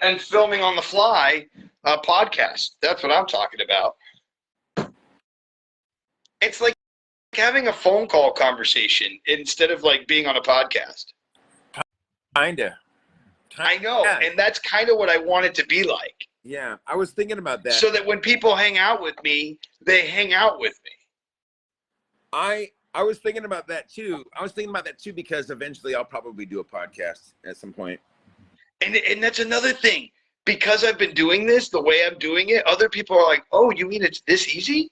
And filming on the fly a podcast. That's what I'm talking about. It's like having a phone call conversation instead of like being on a podcast. Kinda. I know, Yeah. and that's kind of what I want it to be like. Yeah, I was thinking about that. So that when people hang out with me, they hang out with me. I was thinking about that too. I was thinking about that too because eventually I'll probably do a podcast at some point. And that's another thing. Because I've been doing this the way I'm doing it, other people are like, "Oh, you mean it's this easy?"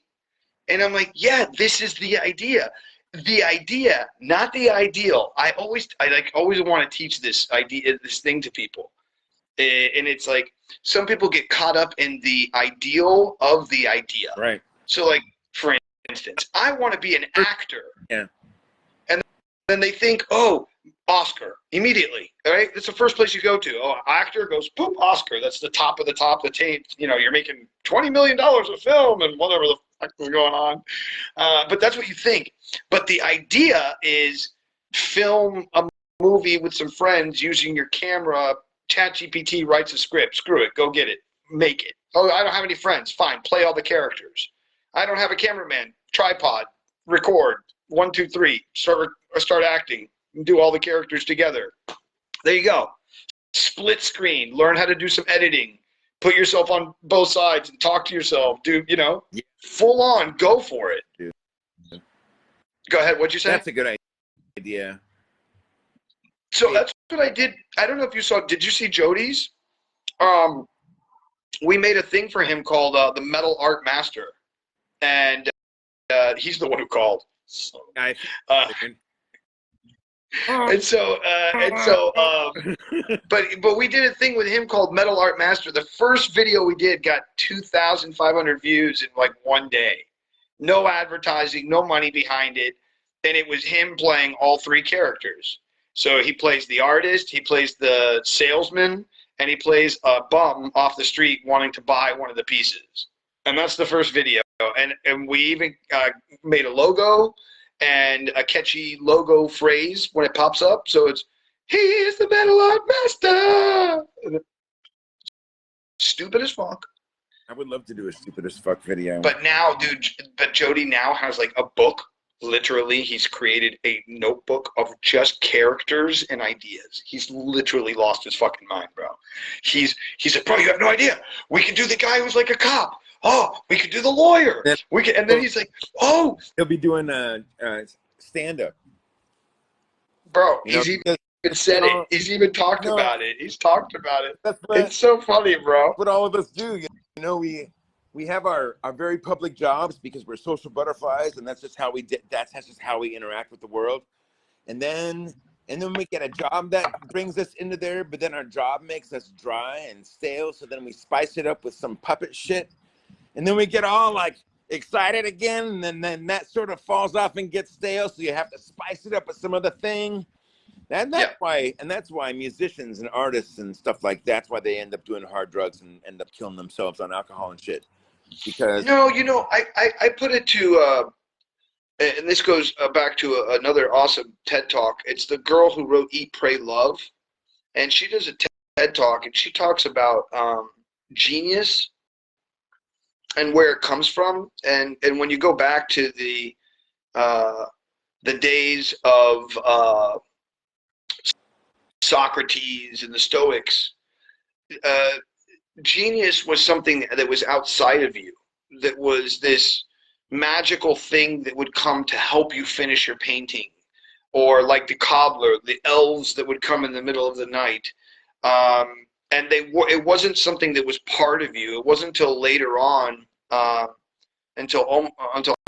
And I'm like, "Yeah, this is the idea. The idea, not the ideal." I always want to teach this idea, this thing to people. And it's like some people get caught up in the ideal of the idea. Right. So like, for instance, I want to be an actor. Yeah. And then they think, "Oh, Oscar," immediately. All right, that's the first place you go to. Oh, actor goes, boop, Oscar. That's the top of the top. The tape. You know, you're making $20 million a film and whatever the fuck is going on. But that's what you think. But the idea is film a movie with some friends using your camera. ChatGPT writes a script. Screw it. Go get it. Make it. Oh, I don't have any friends. Fine. Play all the characters. I don't have a cameraman. Tripod. Record. 1, 2, 3. Start acting. Do all the characters together. There you go. Split screen. Learn how to do some editing. Put yourself on both sides and talk to yourself. Do, full on. Go for it. Dude. Go ahead. What'd you say? That's a good idea. So that's what I did. I don't know if you saw. Did you see Jody's? We made a thing for him called the Metal Art Master, and he's the one who called. But we did a thing with him called Metal Art Master. The first video we did got 2,500 views in like one day. No advertising, no money behind it. And it was him playing all three characters. So he plays the artist, he plays the salesman, and he plays a bum off the street wanting to buy one of the pieces. And that's the first video. And we even made a logo and a catchy logo phrase when it pops up. So it's, "He is the Metal Art Master." Stupid as fuck. I would love to do a stupid as fuck video. But now, dude, Jody now has like a book. Literally, he's created a notebook of just characters and ideas. He's literally lost his fucking mind, bro. He's like, "Bro, you have no idea. We could do the guy who's like a cop. Oh, we could do the lawyer. And then he's like, "Oh." He'll be doing stand-up. Bro, he's even said it. He's even talked about it. He's talked about it. It's so funny, bro. What all of us do, we have our very public jobs because we're social butterflies, and that's just how we interact with the world. And then we get a job that brings us into there, but then our job makes us dry and stale. So then we spice it up with some puppet shit, and then we get all like excited again, and then that sort of falls off and gets stale. So you have to spice it up with some other thing. And that's why musicians and artists and stuff like that's why they end up doing hard drugs and end up killing themselves on alcohol and shit. Because I put it to and this goes back to another awesome TED Talk. It's the girl who wrote Eat, Pray, Love, and she does a TED Talk, and she talks about genius and where it comes from, and when you go back to the days of Socrates and the Stoics, genius was something that was outside of you, that was this magical thing that would come to help you finish your painting, or like the cobbler, the elves that would come in the middle of the night, and it wasn't something that was part of you. It wasn't until later on, until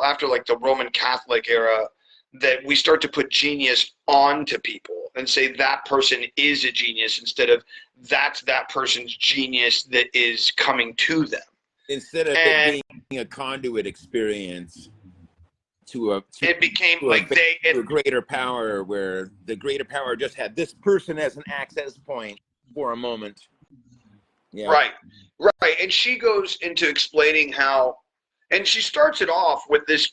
after like the Roman Catholic era, that we start to put genius onto people and say that person is a genius instead of that's that person's genius that is coming to them. Instead of it being a conduit experience it became a greater power, where the greater power just had this person as an access point for a moment. Yeah. Right. And she goes into explaining how And she starts it off with this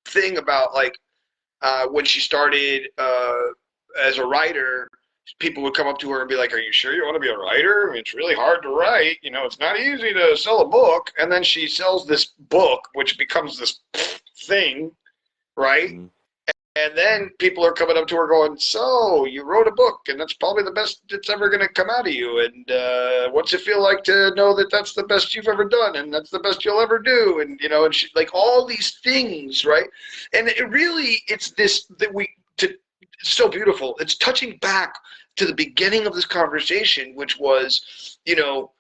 thing about like when she started as a writer, people would come up to her and be like, "Are you sure you want to be a writer? I mean, it's really hard to write. You know, it's not easy to sell a book." And then she sells this book, which becomes this thing, right? Mm-hmm. And then people are coming up to her going, "So you wrote a book, and that's probably the best that's ever going to come out of you. And what's it feel like to know that that's the best you've ever done, and that's the best you'll ever do?" And you know, and she, like all these things, right? And it really, it's this that it's so beautiful. It's touching back to the beginning of this conversation, which was, you know,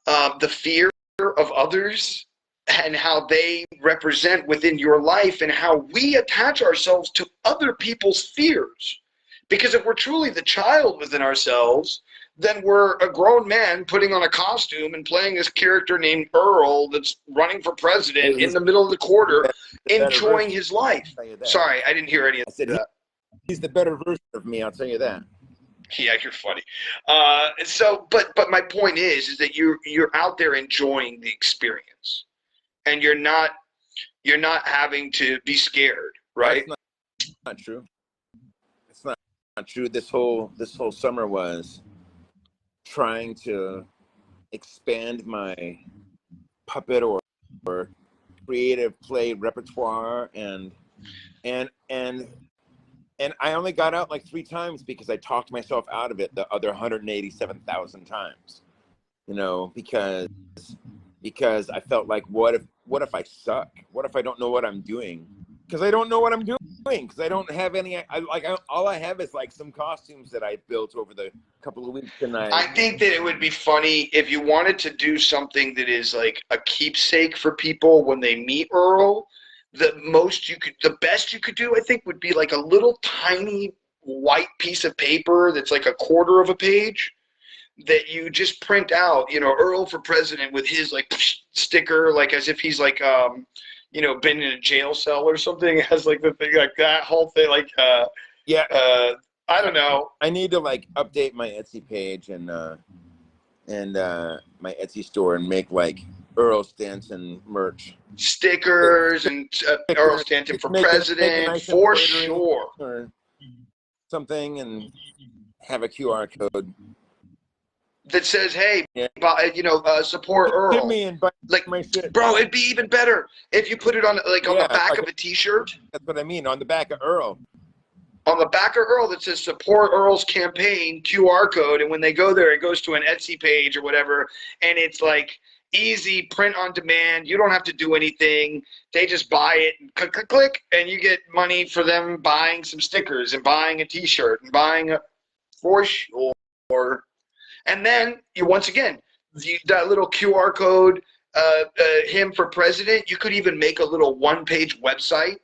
the fear of others and how they represent within your life and how we attach ourselves to other people's fears. Because if we're truly the child within ourselves, then we're a grown man putting on a costume and playing this character named Earl that's running for president in the middle of the quarter, enjoying his life. Sorry, I didn't hear any of that. He's the better version of me, I'll tell you that. Yeah, you're funny. But my point is that you're out there enjoying the experience. And you're not having to be scared, right? That's not true. It's not true. This whole summer was trying to expand my puppet or creative play repertoire, and I only got out like 3 times because I talked myself out of it the other 187,000 times. You know, because I felt like, what if I suck? What if I don't know what I'm doing? Because I don't know what I'm doing. Because I don't have any. All I have is like some costumes that I built over the couple of weeks. And I think that it would be funny if you wanted to do something that is like a keepsake for people when they meet Earl. The best you could do, I think, would be like a little tiny white piece of paper that's like a quarter of a page, that you just print out, you know, Earl for president with his like sticker, like as if he's like, you know, been in a jail cell or something. It has like the thing, like that whole thing, like, yeah. I don't know. I need to like update my Etsy page and my Etsy store and make like Earl Stanton merch. Stickers and Earl Stanton for president, nice for sure. Or something, and have a QR code that says, "Hey, you know, support Earl." Give me and buy like, my shit. Bro, it'd be even better if you put it on the back of a T-shirt. That's what I mean, on the back of Earl. On the back of Earl that says "Support Earl's campaign" QR code, and when they go there, it goes to an Etsy page or whatever, and it's like easy print on demand. You don't have to do anything. They just buy it and click, and you get money for them buying some stickers and buying a T-shirt and buying a for sure. And then you once again that little QR code, him for president. You could even make a little one-page website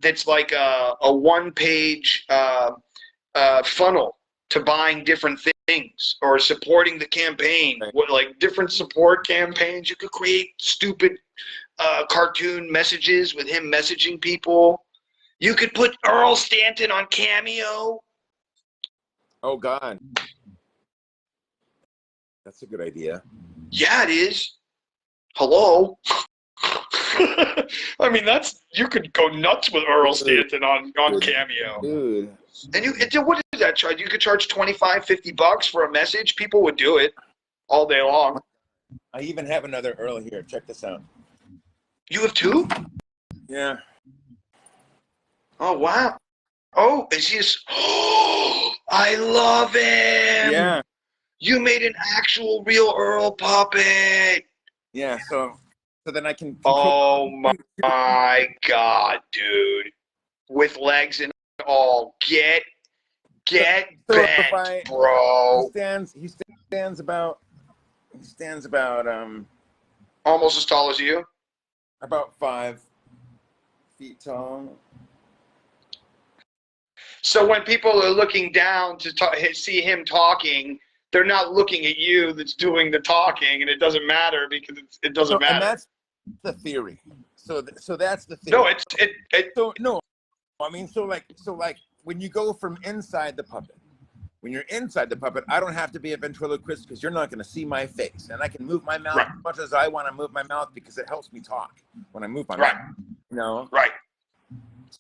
that's like a one-page funnel to buying different things or supporting the campaign. Right. Like different support campaigns. You could create stupid cartoon messages with him messaging people. You could put Earl Stanton on Cameo. Oh God, that's a good idea. Yeah, it is. Hello. I mean, you could go nuts with Earl Stanton on Cameo. Dude. And what is that charge? You could charge $25-$50 for a message. People would do it all day long. I even have another Earl here. Check this out. You have 2? Yeah. Oh, wow. Oh, is he oh, I love him. Yeah. You made an actual real Earl puppet. Yeah, so then I can. Oh my God, dude! With legs and all, get bent, bro. He stands about almost as tall as you. About 5 feet tall. So when people are looking down to see him talking, they're not looking at you that's doing the talking, and it doesn't matter because it doesn't matter. And that's the theory. So that's the theory. No, no. I mean, so like when you go from inside the puppet, When you're inside the puppet, I don't have to be a ventriloquist because you're not going to see my face. And I can move my mouth as much as I want to move my mouth because it helps me talk when I move my mouth. You know? Right.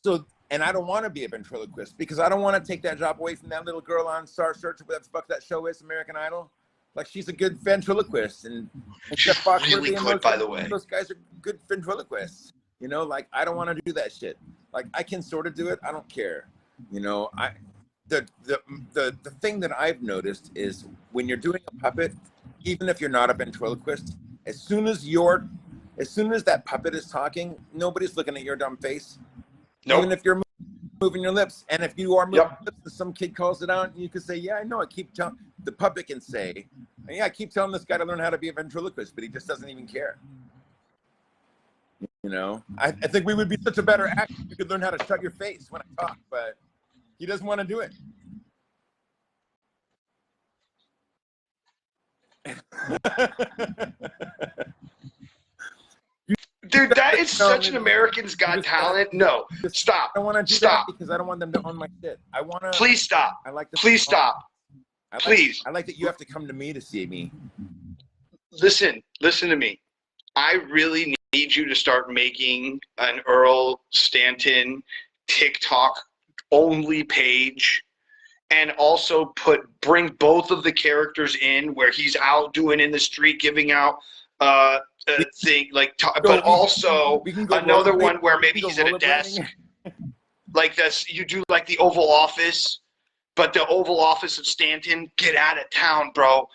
So, and I don't want to be a ventriloquist because I don't want to take that job away from that little girl on Star Search, whatever the fuck that show is, American Idol. Like, she's a good ventriloquist. And she's really good, by the way. Those guys are good ventriloquists. You know, like, I don't want to do that shit. Like, I can sort of do it. I don't care. You know, the thing that I've noticed is when you're doing a puppet, even if you're not a ventriloquist, as soon as that puppet is talking, nobody's looking at your dumb face. Nope. Even if you're moving your lips, and if you are moving your lips and some kid calls it out, and you can say, yeah, I know, I keep telling, the puppet can say, yeah, I keep telling this guy to learn how to be a ventriloquist, but he just doesn't even care. You know, I think we would be such a better actor if you could learn how to shut your face when I talk, but he doesn't want to do it. Dude, that is such an American's Got Talent. No, stop. I don't want to do that because I don't want them to own my shit. I want to. Please stop. I like. Please stop. Please. I like that you have to come to me to see me. Listen to me. I really need you to start making an Earl Stanton TikTok only page, and also bring both of the characters in where he's out doing in the street giving out thing like but also another one where maybe he's at a desk like this. You do like the Oval Office, but the Oval Office of Stanton, get out of town, bro,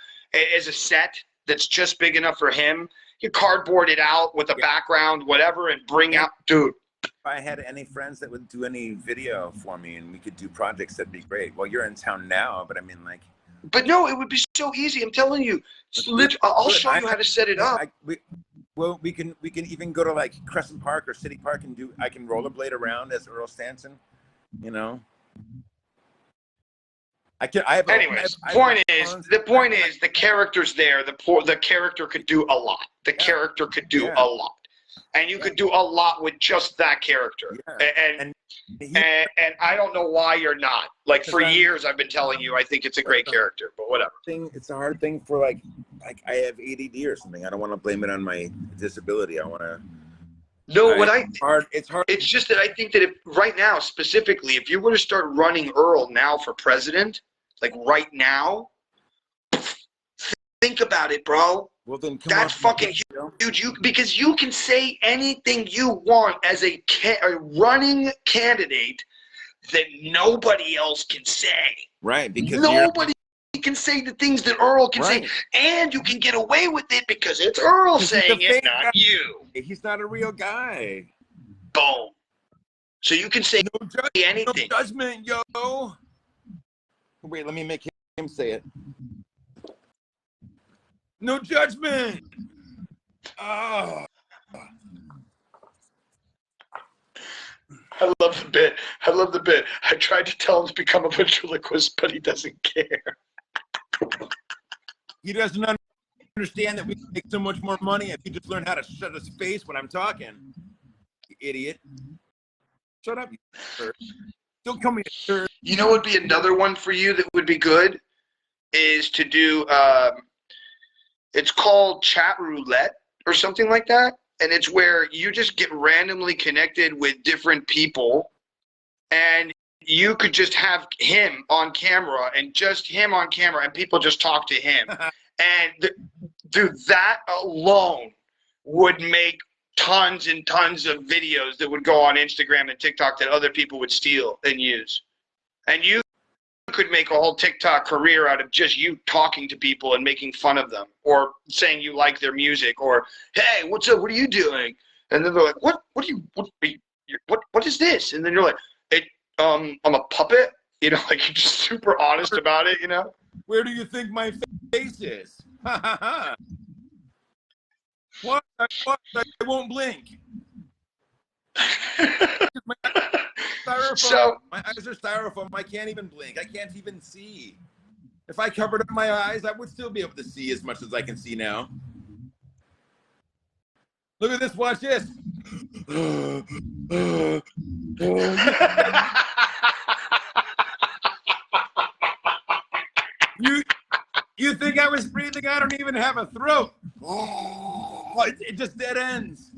as a set that's just big enough for him. You cardboard it out with a background, whatever, and bring out, dude. If I had any friends that would do any video for me and we could do projects, that'd be great. Well, you're in town now, but I mean, like. But no, it would be so easy. I'm telling you. I'll show you how to set it up. We can even go to like Crescent Park or City Park and I can rollerblade around as Earl Stanton, you know. Anyways, the point is the character's there. The character could do a lot. The character could do a lot. And you could do a lot with just that character. And I don't know why you're not. Like, for years I've been telling you I think it's a great character, but whatever. It's a hard thing for like I have ADD or something. I don't want to blame it on my disability. I want to. No, it's hard. It's just that I think that right now, specifically, if you were to start running Earl now for president, like right now, think about it, bro. Well, then that's fucking huge. Because you can say anything you want as a running candidate that nobody else can say. Right, because nobody can say the things that Earl can say, and you can get away with it because it's Earl saying it, not you. He's not a real guy. Boom. So you can say anything. No judgment, yo. Wait, let me make him say it. No judgment. Oh. I love the bit. I tried to tell him to become a ventriloquist, but he doesn't care. He doesn't understand that we can make so much more money if you just learn how to shut his face when I'm talking. You idiot. Shut up, you sir. Don't call me a sir. You know what would be another one for you that would be good? Is to do, it's called chat roulette or something like that. And it's where you just get randomly connected with different people, and you could just have him on camera and just him on camera, and people just talk to him. And dude, that alone would make tons and tons of videos that would go on Instagram and TikTok that other people would steal and use. And you could make a whole TikTok career out of just you talking to people and making fun of them, or saying you like their music, or hey, what's up? What are you doing? And then they're like, what is this? And then you're like, I'm a puppet. You know, like, you're just super honest about it. You know. Where do you think my face is? What? I won't blink. So my eyes are styrofoam. I can't even blink. I can't even see. If I covered up my eyes, I would still be able to see as much as I can see now. Look at this. Watch this. was breathing, I don't even have a throat. It just dead ends.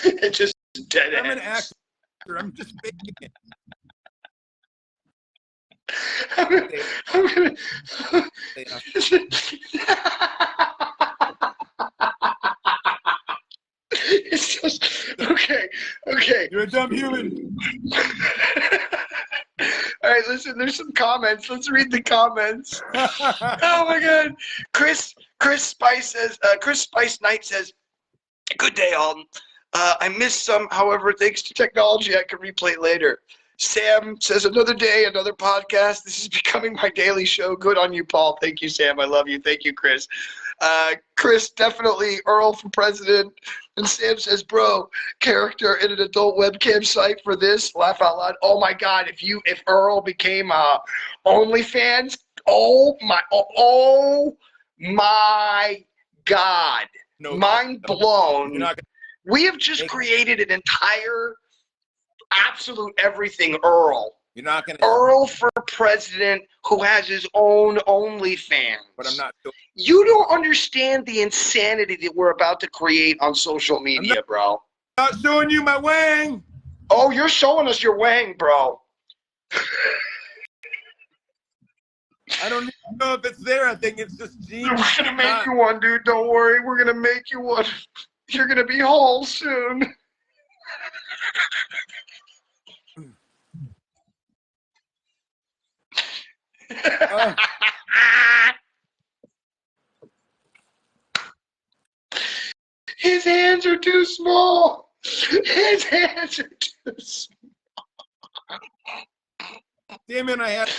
It just dead I'm ends. an actor. I'm just faking it. I'm gonna... It's just okay. You're a dumb human. All right, listen. There's some comments. Let's read the comments. Oh my God, Chris Spice says. Chris Spice Knight says, "Good day, all. I missed some. However, thanks to technology, I can replay later." Sam says, "Another day, another podcast. This is becoming my daily show. Good on you, Paul. Thank you, Sam. I love you. Thank you, Chris." Chris, definitely Earl for president. And Sam says, "Bro, character in an adult webcam site for this. Laugh out loud." Oh my God, if Earl became OnlyFans, oh my God, No, mind blown. You're not We have just created an entire absolute everything Earl. You're not gonna. Earl for president who has his own OnlyFans. But I'm not. You don't understand the insanity that we're about to create on social media, bro. I'm not showing you my wang. Oh, you're showing us your wang, bro. I don't even know if it's there. I think it's just jeans. We're gonna make you one, dude. Don't worry. We're gonna make you one. You're gonna be whole soon. His hands are too small. His hands are too small. Damn it, I had.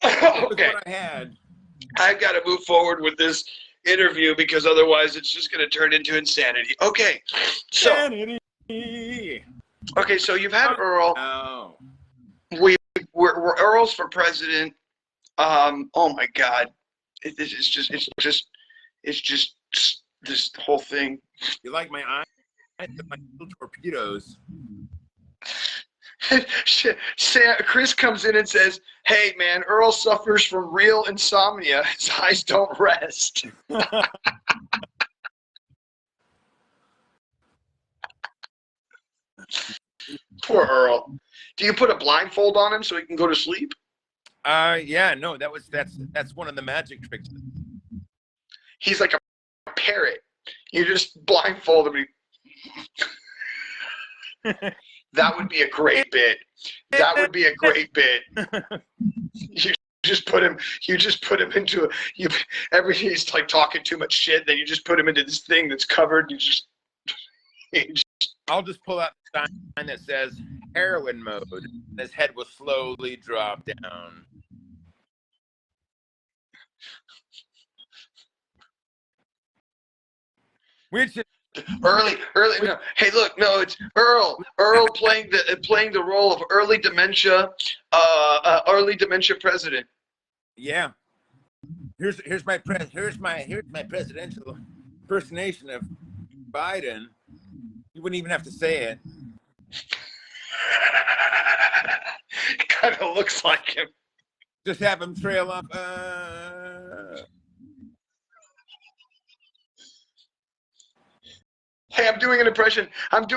Okay. What I had. I've got to move forward with this interview because otherwise it's just going to turn into insanity. Okay. So. Insanity. Okay, so you've had Earl. Oh. We're Earl's for president. Oh my God, it's just this whole thing. You like my eyes? My little torpedoes. Shit. Chris comes in and says, "Hey man, Earl suffers from real insomnia. His eyes don't rest." Poor Earl. Do you put a blindfold on him so he can go to sleep? Yeah, no, that's one of the magic tricks. He's like a parrot. You just blindfold him. That would be a great bit. That would be a great bit. You just put him into he's like talking too much shit, then you just put him into this thing that's covered. I'll just pull out the sign that says heroin mode. And his head will slowly drop down. Which is Early. No. Hey, look, no, it's Earl playing the role of early dementia president. Yeah. Here's my presidential impersonation of Biden. You wouldn't even have to say it. It kind of looks like him. Just have him trail off. Hey, I'm doing an impression of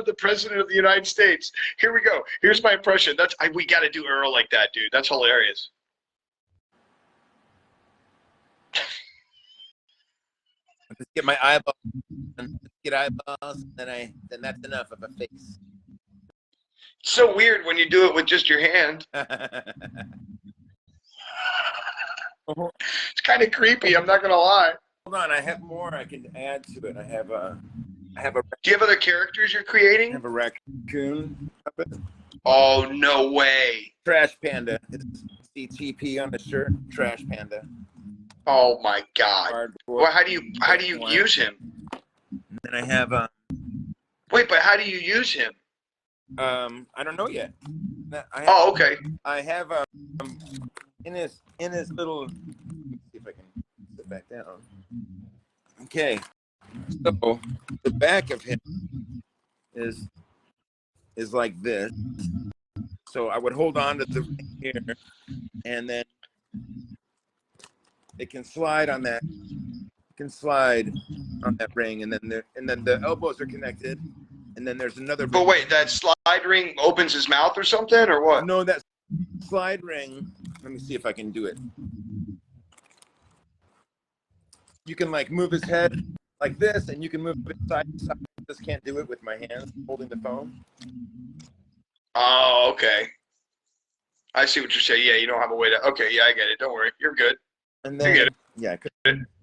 the president of the United States. Here we go. Here's my impression. We got to do Earl like that, dude. That's hilarious. Just get my eyeballs. Get eyeballs, then that's enough of a face. It's so weird when you do it with just your hand. It's kind of creepy. I'm not gonna lie. Hold on, I have more I can add to it. I have a. Do you have other characters you're creating? I have a raccoon. Oh no way! Trash panda. It's CTP on the shirt. Trash panda. Oh my God! Well, how do you use him? And then I have Wait, but how do you use him? I don't know yet. Okay. I have in his little. Let me see if I can sit back down. Okay. So the back of him is like this. So I would hold on to the ring here, and then it can slide on that. It can slide on that ring, and then the elbows are connected, and then there's another. But wait, that slide ring opens his mouth or something, or what? No, that slide ring. Let me see if I can do it. You can like move his head like this, and you can move it side to side. I just can't do it with my hands holding the phone. Oh, okay. I see what you're saying. Yeah, you don't have a way to. Okay, yeah, I get it. Don't worry, you're good. And then, I get it. Yeah, I could.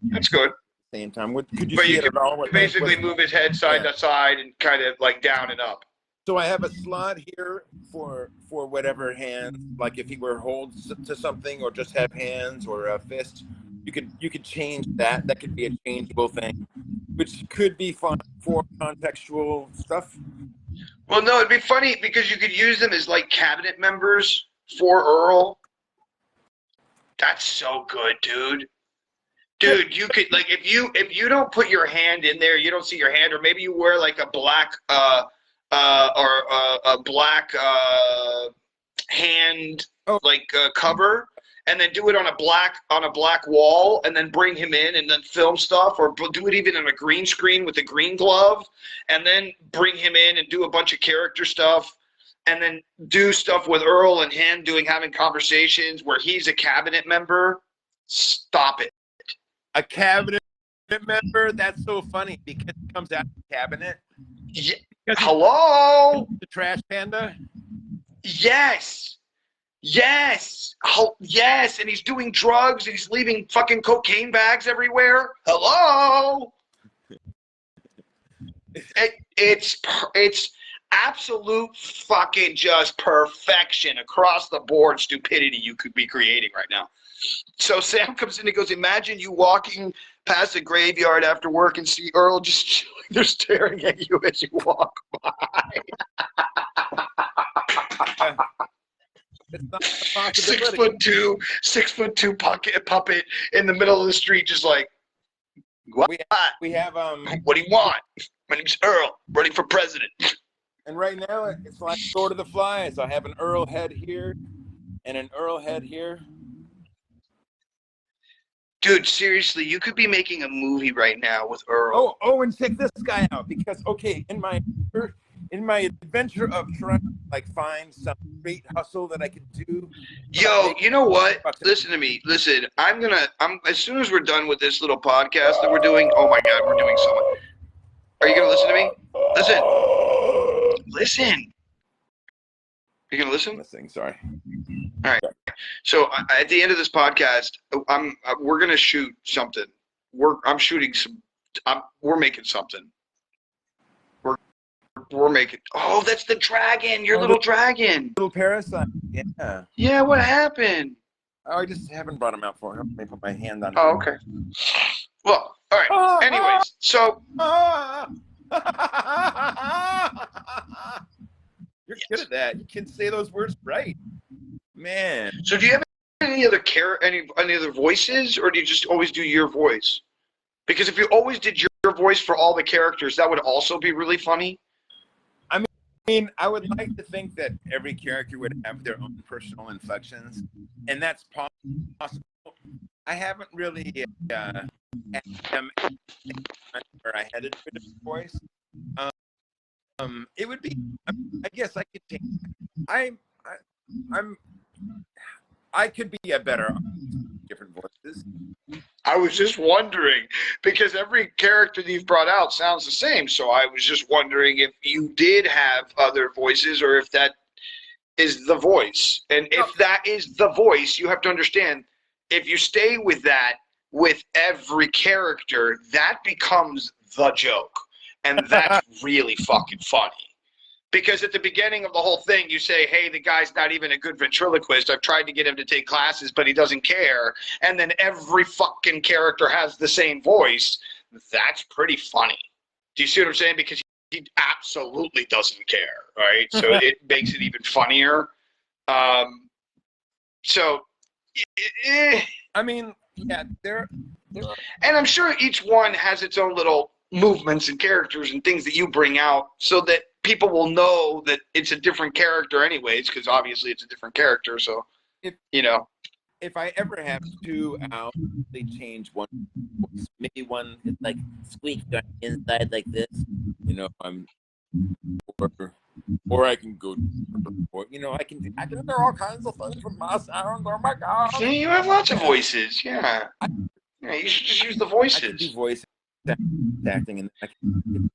That's good. Same time. Could you But see you it can at all? basically move his head side to side and kind of like down and up. So I have a slot here for whatever hand, like if he were hold to something or just have hands or a fist, you could change that. That could be a changeable thing, which could be fun for contextual stuff. Well, no, it'd be funny because you could use them as like cabinet members for Earl. That's so good, dude. Dude, you could like if you don't put your hand in there, you don't see your hand, or maybe you wear like a black hand cover, and then do it on a black wall, and then bring him in and then film stuff, or do it even on a green screen with a green glove, and then bring him in and do a bunch of character stuff, and then do stuff with Earl and him having conversations where he's a cabinet member. Stop it. A cabinet member? That's so funny because it comes out of the cabinet. Yeah. Hello? The trash panda? Yes. Yes. Yes. And he's doing drugs and he's leaving fucking cocaine bags everywhere. Hello? It's absolute fucking just perfection across the board stupidity you could be creating right now. So Sam comes in and goes, imagine you walking past a graveyard after work and see Earl just chilling there staring at you as you walk by. It's not a possibility. 6'2" puppet in the middle of the street, just like, what? We have What do you want? My name's Earl, running for president. And right now it's like Lord of the Flies. I have an Earl head here and an Earl head here. Dude, seriously, you could be making a movie right now with Earl. Oh, and check this guy out because in my adventure of trying to like find some great hustle that I could do. Yo, you know what? Listen to me. Listen, I'm as soon as we're done with this little podcast that we're doing. Oh my God, we're doing so much. Are you gonna listen to me? Listen. You gonna listen? Listening. Sorry. All right. So at the end of this podcast, we're gonna shoot something. I'm shooting some. We're making something. We're making. Oh, that's the dragon. Your little dragon. Little parasite. Yeah. Yeah. What happened? Oh, I just haven't brought him out for him. Let me put my hand on. Oh, okay. Well, all right. Anyways, so. You're good at that. You can say those words right, man. So, do you have any other any other voices, or do you just always do your voice? Because if you always did your voice for all the characters, that would also be really funny. I mean, I would like to think that every character would have their own personal inflections, and that's possible. I haven't really had them where I headed for the voice. It would be. I guess I could take. I could be a better different voices. I was just wondering because every character that you've brought out sounds the same. So I was just wondering if you did have other voices or if that is the voice. And if that is the voice, you have to understand if you stay with that with every character, that becomes the joke. And that's really fucking funny. Because at the beginning of the whole thing, you say, hey, the guy's not even a good ventriloquist. I've tried to get him to take classes, but he doesn't care. And then every fucking character has the same voice. That's pretty funny. Do you see what I'm saying? Because he absolutely doesn't care, right? So it makes it even funnier. I mean, yeah, there are. And I'm sure each one has its own little movements and characters and things that you bring out so that people will know that it's a different character anyways, because obviously it's a different character. So, you know. if I ever have to, I'll probably change one voice. Maybe one is like squeaked on the inside like this. You know, or I can go, or, you know, I can do all kinds of things with my sound. Oh my god! See, you have lots of voices. Yeah. Yeah, you should just use the I can do voices. voice acting, and I can,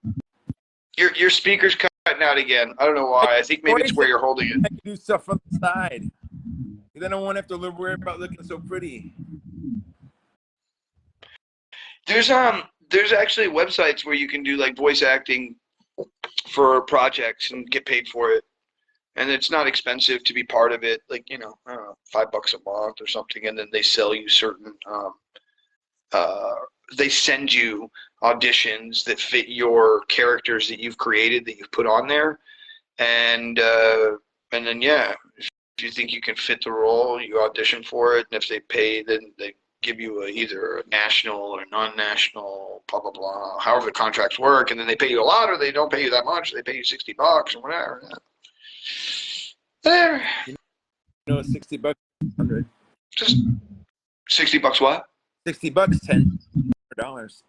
Your speaker's cutting out again. I don't know why. I think maybe it's where you're holding it. I can do stuff on the side. Then I won't have to worry about looking so pretty. There's actually websites where you can do like voice acting for projects and get paid for it, and it's not expensive to be part of it. Like, you know, I don't know, $5 a month or something, and then they sell you certain. They send you auditions that fit your characters that you've created, that you've put on there, and then yeah, if you think you can fit the role, you audition for it, and if they pay, then they give you either a national or non-national, blah blah blah. However the contracts work, and then they pay you a lot, or they don't pay you that much. They pay you $60 or whatever. There. You know, $60, 100. Just $60 what? $60, $10.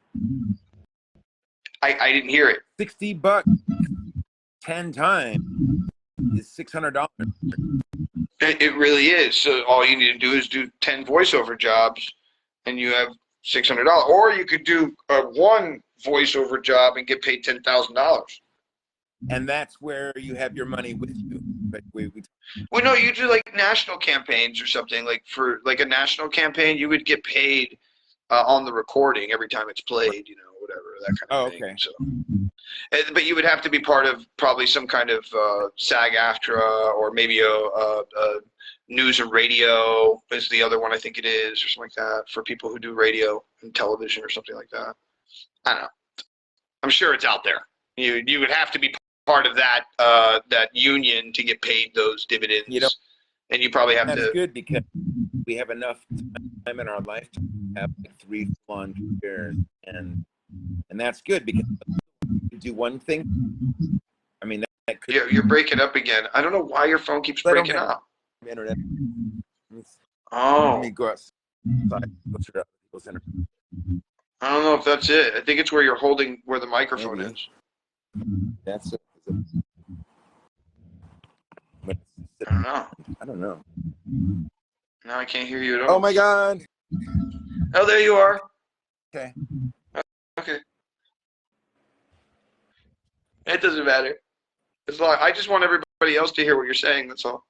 I didn't hear it. $60, 10 times is $600. It really is. So all you need to do is do 10 voiceover jobs, and you have $600. Or you could do one voiceover job and get paid $10,000. And that's where you have your money with you. But Well, no, you do like national campaigns or something. Like for like a national campaign, you would get paid on the recording every time it's played. You know, whatever that kind of thing. okay. So, but you would have to be part of probably some kind of SAG-AFTRA, or maybe a news and radio is the other one, I think it is, or something like that, for people who do radio and television or something like that. I don't know. I'm sure it's out there. You would have to be part of that that union to get paid those dividends. You know, and you probably have that's to. good, because we have enough time in our life to have like 3 full-on careers, and that's good, because you do one thing. I mean, that could. You're breaking up again. I don't know why your phone keeps breaking up. Internet. Oh. Let me go outside. I don't know if that's it. I think it's where you're holding where the microphone Maybe. is. That's it. I don't know. Now I can't hear you at all. Oh my God. Oh, there you are. Okay. Okay. It doesn't matter. As long, I just want everybody else to hear what you're saying. That's all.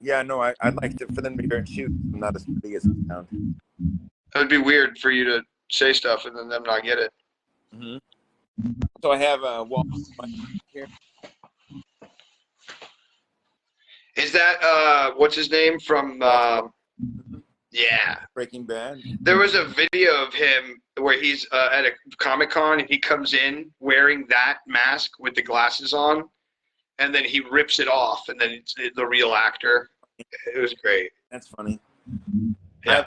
Yeah, no, I'd like for them to hear and shoot. I'm not as big as it sounds. It would be weird for you to say stuff and then them not get it. Mm-hmm. So I have a wall here. Is that what's his name from? Yeah, Breaking Bad. there was a video of him where he's at a Comic-Con and he comes in wearing that mask with the glasses on, and then he rips it off, and then it's the real actor. It was great. That's funny. Yeah.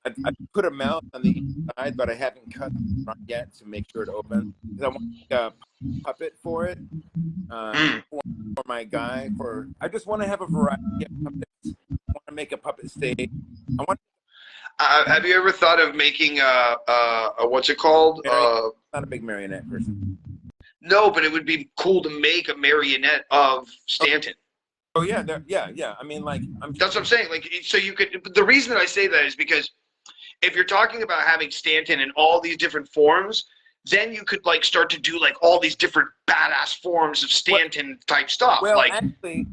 I put a mouth on the inside, but I haven't cut the front yet to make sure it opens. Because I want to make a puppet for it. For my guy. I just want to have a variety of puppets. I want to make a puppet stage. Have you ever thought of making a what's it called? I'm not a big marionette person. No, but it would be cool to make a marionette of Stanton. Oh yeah, yeah. I mean, like, That's what I'm saying. Like, so you could. The reason that I say that is because if you're talking about having Stanton in all these different forms, then you could like start to do like all these different badass forms of Stanton type stuff. Well, like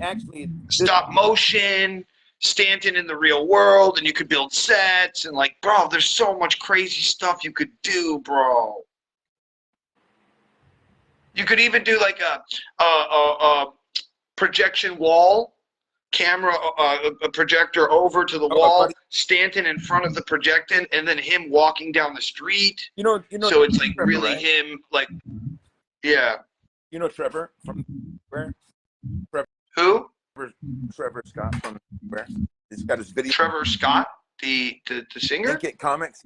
actually, stop motion, Stanton in the real world, and you could build sets and like, bro, there's so much crazy stuff you could do, bro. You could even do like a projection wall, camera, a projector over to the wall, buddy. Stanton in front of the projecting, and then him walking down the street. You know. So it's like Trevor, really right? him, like, yeah. You know Trevor from where? Who? Trevor Scott from where? He's got his video. Trevor Scott, the singer. Get comics.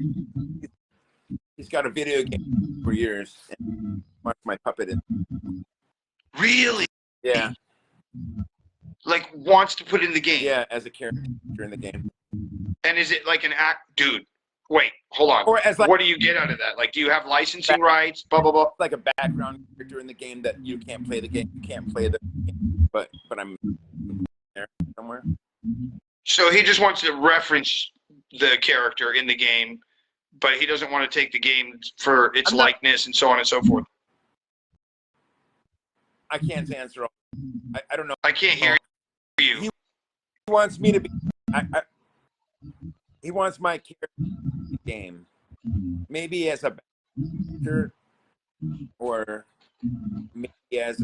He's got a video game for years. And watch my puppet in. Really? Yeah. Like wants to put in the game. Yeah, as a character in the game. And is it like an act, dude? Wait, hold on. Or as like, what do you get out of that? Like, do you have licensing rights? Blah blah blah. Like a background character in the game that you can't play the game. You can't play the game, but I'm there somewhere. So he just wants to reference the character in the game, but he doesn't want to take the game for its likeness and so on and so forth. I can't answer all. I don't know. I can't hear you. He wants me to be. He wants my character in the game, maybe as a character, or maybe as.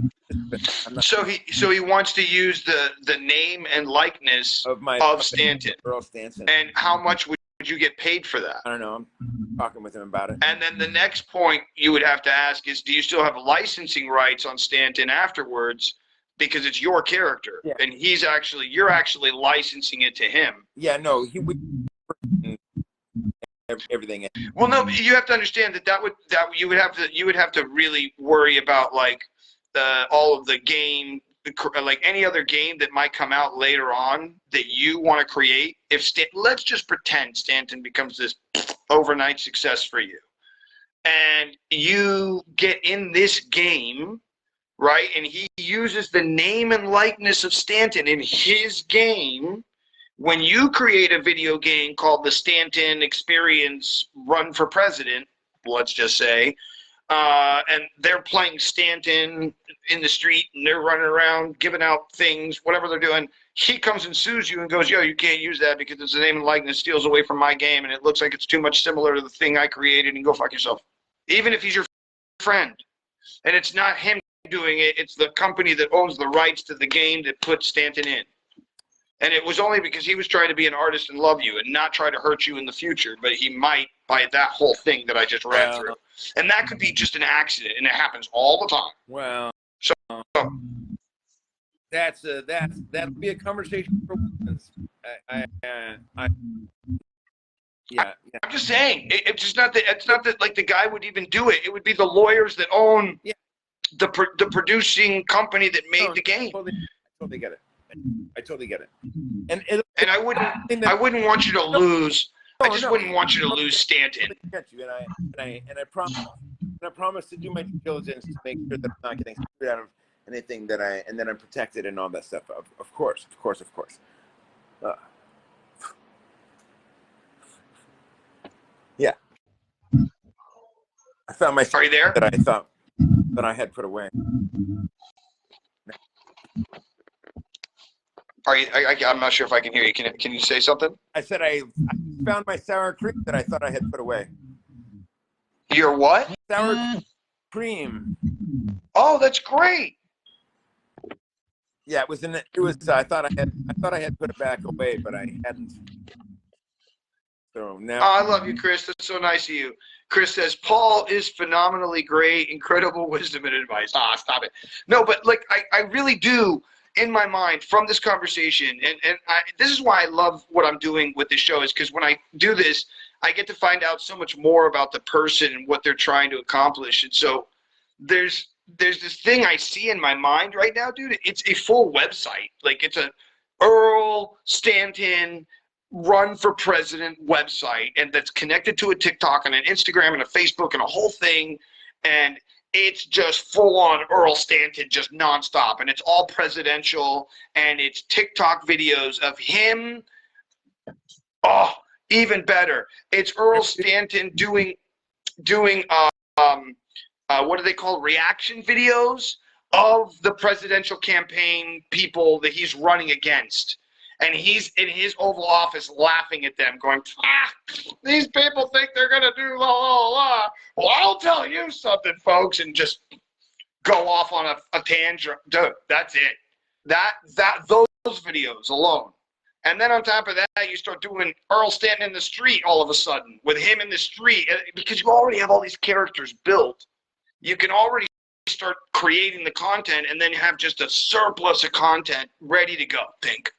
So he wants to use the name and likeness of Stanton. Earl Stanton. And how much would you get paid for that? I don't know. I'm talking with him about it. And then the next point you would have to ask is, do you still have licensing rights on Stanton afterwards? Because it's your character, and you're actually licensing it to him. Yeah, no, he would everything. Well, no, you have to understand that you would have to really worry about like all of the game, like any other game that might come out later on that you want to create. Let's just pretend Stanton becomes this overnight success for you, and you get in this game. Right, and he uses the name and likeness of Stanton in his game. When you create a video game called the Stanton Experience Run for President, let's just say, and they're playing Stanton in the street, and they're running around giving out things, whatever they're doing, he comes and sues you and goes, yo, you can't use that because it's the name and likeness steals away from my game, and it looks like it's too much similar to the thing I created, and go fuck yourself. Even if he's your friend, and it's not him doing it, it's the company that owns the rights to the game that put Stanton in. And it was only because he was trying to be an artist and love you and not try to hurt you in the future, but he might by that whole thing that I just ran through. And that could be just an accident, and it happens all the time. Well, so that'll be a conversation for women's. Yeah. I'm just saying, it's just not that. It's not that like the guy would even do it. It would be the lawyers that own the producing company that made the game. I totally get it. I totally get it. And I wouldn't want you to lose. I just wouldn't want you to lose Stanton. I promise to do my due diligence to make sure that I'm not getting screwed out of anything that I'm protected and all that stuff. Of course. Yeah. I found my. Are you there? That I thought that I had put away. Are you? I'm not sure if I can hear you. Can you say something? I said I found my sour cream that I thought I had put away. Your what? Sour cream. Oh, that's great. Yeah, it was. I thought I had put it back away, but I hadn't. So now. Oh, I love you, Chris. That's so nice of you. Chris says, Paul is phenomenally great, incredible wisdom and advice. Stop it. No, but like I really do, in my mind, from this conversation, and this is why I love what I'm doing with this show, is because when I do this, I get to find out so much more about the person and what they're trying to accomplish. And so there's this thing I see in my mind right now, dude. It's a full website. Like it's a Earl Stanton Run for President website, and that's connected to a TikTok and an Instagram and a Facebook and a whole thing, and it's just full on Earl Stanton, just nonstop, and it's all presidential, and it's TikTok videos of him. Oh, even better, it's Earl Stanton doing what do they call, reaction videos of the presidential campaign people that he's running against. And he's in his Oval Office laughing at them, going, these people think they're going to do la, la, la. Well, I'll tell you something, folks, and just go off on a tangent. Dude, that's it. Those videos alone. And then on top of that, you start doing Earl Stanton in the street all of a sudden, with him in the street, because you already have all these characters built. You can already start creating the content, and then you have just a surplus of content ready to go. Think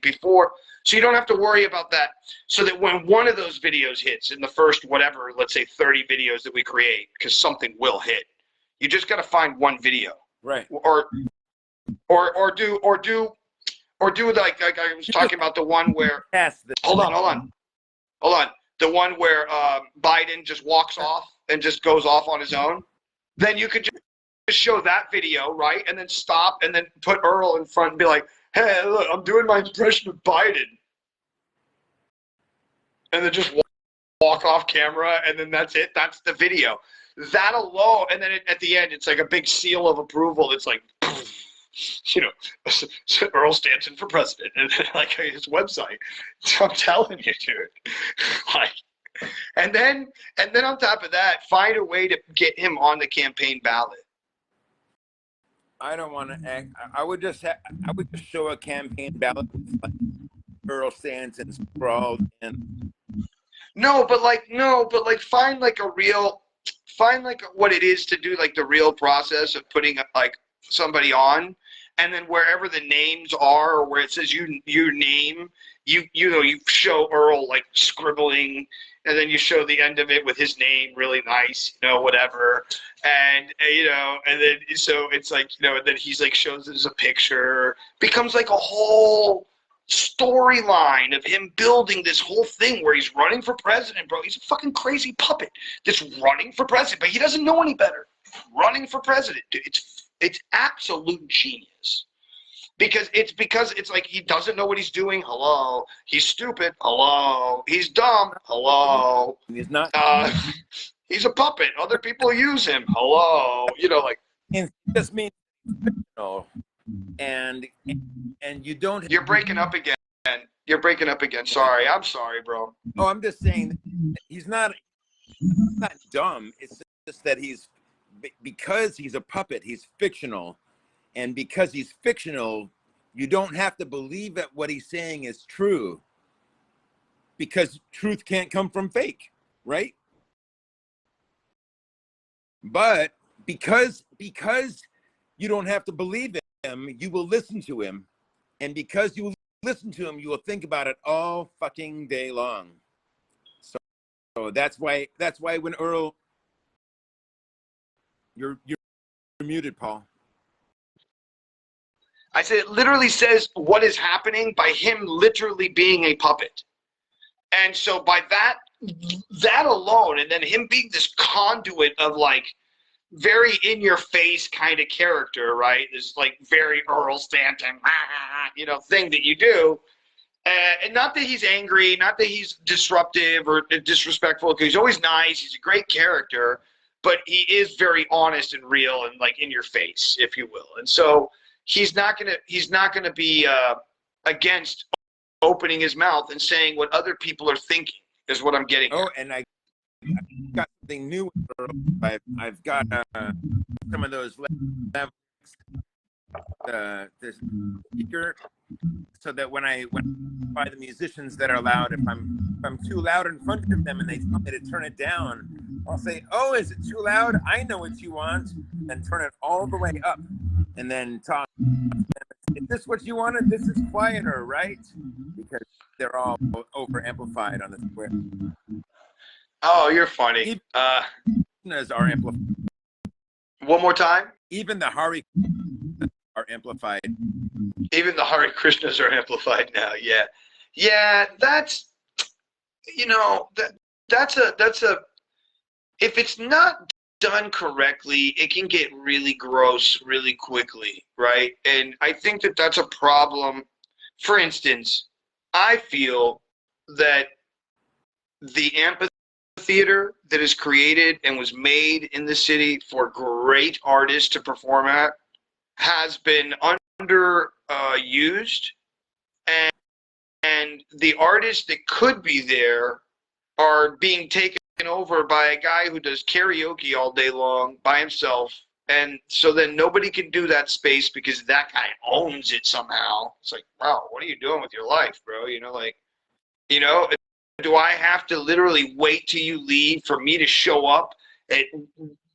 before, so you don't have to worry about that. So that when one of those videos hits in the first, whatever, let's say 30 videos that we create, because something will hit, you just got to find one video, right? Or do like I was talking about, the one where Hold on. The one where Biden just walks off and just goes off on his own. Then you could just show that video, right? And then stop and then put Earl in front and be like, hey, look, I'm doing my impression of Biden. And then just walk off camera, and then that's it. That's the video. That alone, and then at the end, it's like a big seal of approval. It's like, you know, Earl Stanton for president, and like his website. So I'm telling you, dude. Like, and then on top of that, find a way to get him on the campaign ballot. I don't want to act. I would just show a campaign ballot with like Earl Stanton scrawled in. No, but find like what it is to do, like the real process of putting like somebody on, and then wherever the names are, or where it says your name, you show Earl like scribbling, and then you show the end of it with his name really nice, whatever, and and then so it's like, and then he's like shows it as a picture, becomes like a whole storyline of him building this whole thing where he's running for president, bro. He's a fucking crazy puppet that's running for president, but he doesn't know any better. Running for president, dude, it's absolute genius. Because it's like he doesn't know what he's doing. Hello. He's stupid. Hello. He's dumb. Hello. He's not. He's a puppet. Other people use him. Hello. Like. And just means, and you don't. You're breaking up again. Sorry. I'm sorry, bro. Oh, I'm just saying he's not dumb. It's just that because he's a puppet, he's fictional. And because he's fictional, you don't have to believe that what he's saying is true. Because truth can't come from fake, right? But because you don't have to believe him, you will listen to him. And because you will listen to him, you will think about it all fucking day long. So that's why when Earl, you're muted, Paul. I said it literally says what is happening by him literally being a puppet. And so by that alone, and then him being this conduit of like very in your face kind of character, right? This like very Earl Stanton, thing that you do. And not that he's angry, not that he's disruptive or disrespectful, because he's always nice. He's a great character, but he is very honest and real and like in your face, if you will. And so he's not gonna be against opening his mouth and saying what other people are thinking, is what I'm getting. Oh, and I got something new. I've got some of those levels, the speaker, so that when I by the musicians that are loud, if I'm too loud in front of them and they tell me to turn it down, I'll say, "Oh, is it too loud? I know what you want," and turn it all the way up. And then talk. Is this what you wanted? This is quieter, right? Because they're all over amplified on the square. Oh, you're funny. Krishnas are amplified. One more time. Even the Hari are amplified. Even the Hare Krishnas are amplified now. Yeah. That's that's a. If it's not done correctly, it can get really gross really quickly, right? And I think that that's a problem. For instance, I feel that the amphitheater that is created and was made in the city for great artists to perform at has been underused, and the artists that could be there are being taken over by a guy who does karaoke all day long by himself, and so then nobody can do that space because that guy owns it somehow. It's like, wow, what are you doing with your life, bro? Do I have to literally wait till you leave for me to show up at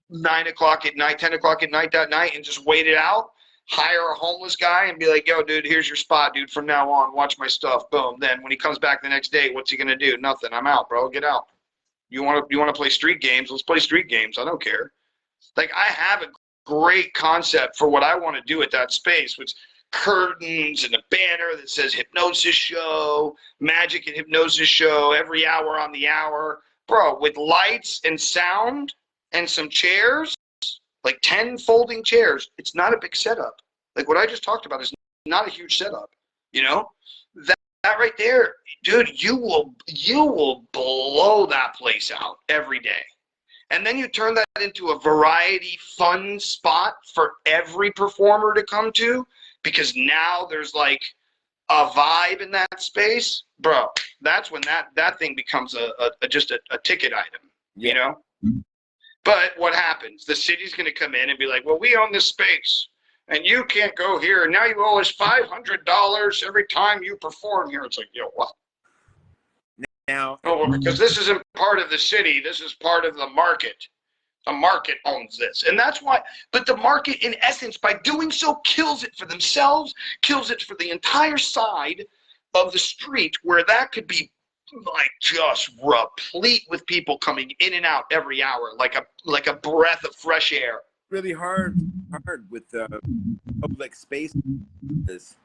9 o'clock at night, 10 o'clock at night that night, and just wait it out? Hire a homeless guy and be like, yo, dude, here's your spot, dude. From now on, watch my stuff. Boom. Then when he comes back the next day, what's he gonna do? Nothing. I'm out, bro. Get out. You want to play street games? Let's play street games. I don't care. Like, I have a great concept for what I want to do at that space, which curtains and a banner that says hypnosis show, magic and hypnosis show every hour on the hour. Bro, with lights and sound and some chairs, like 10 folding chairs, it's not a big setup. Like what I just talked about is not a huge setup, you know? That right there, dude, you will blow that place out every day. And then you turn that into a variety fun spot for every performer to come to, because now there's like a vibe in that space, bro. That's when that thing becomes just a ticket item, you know? But what happens? The city's going to come in and be like, well, we own this space, and you can't go here, and now you owe us $500 every time you perform here. It's like, yo, what? Now, oh, because this isn't part of the city. This is part of the market. The market owns this. And that's why, but the market, in essence, by doing so, kills it for themselves, kills it for the entire side of the street, where that could be like just replete with people coming in and out every hour, like a breath of fresh air. really hard with public spaces,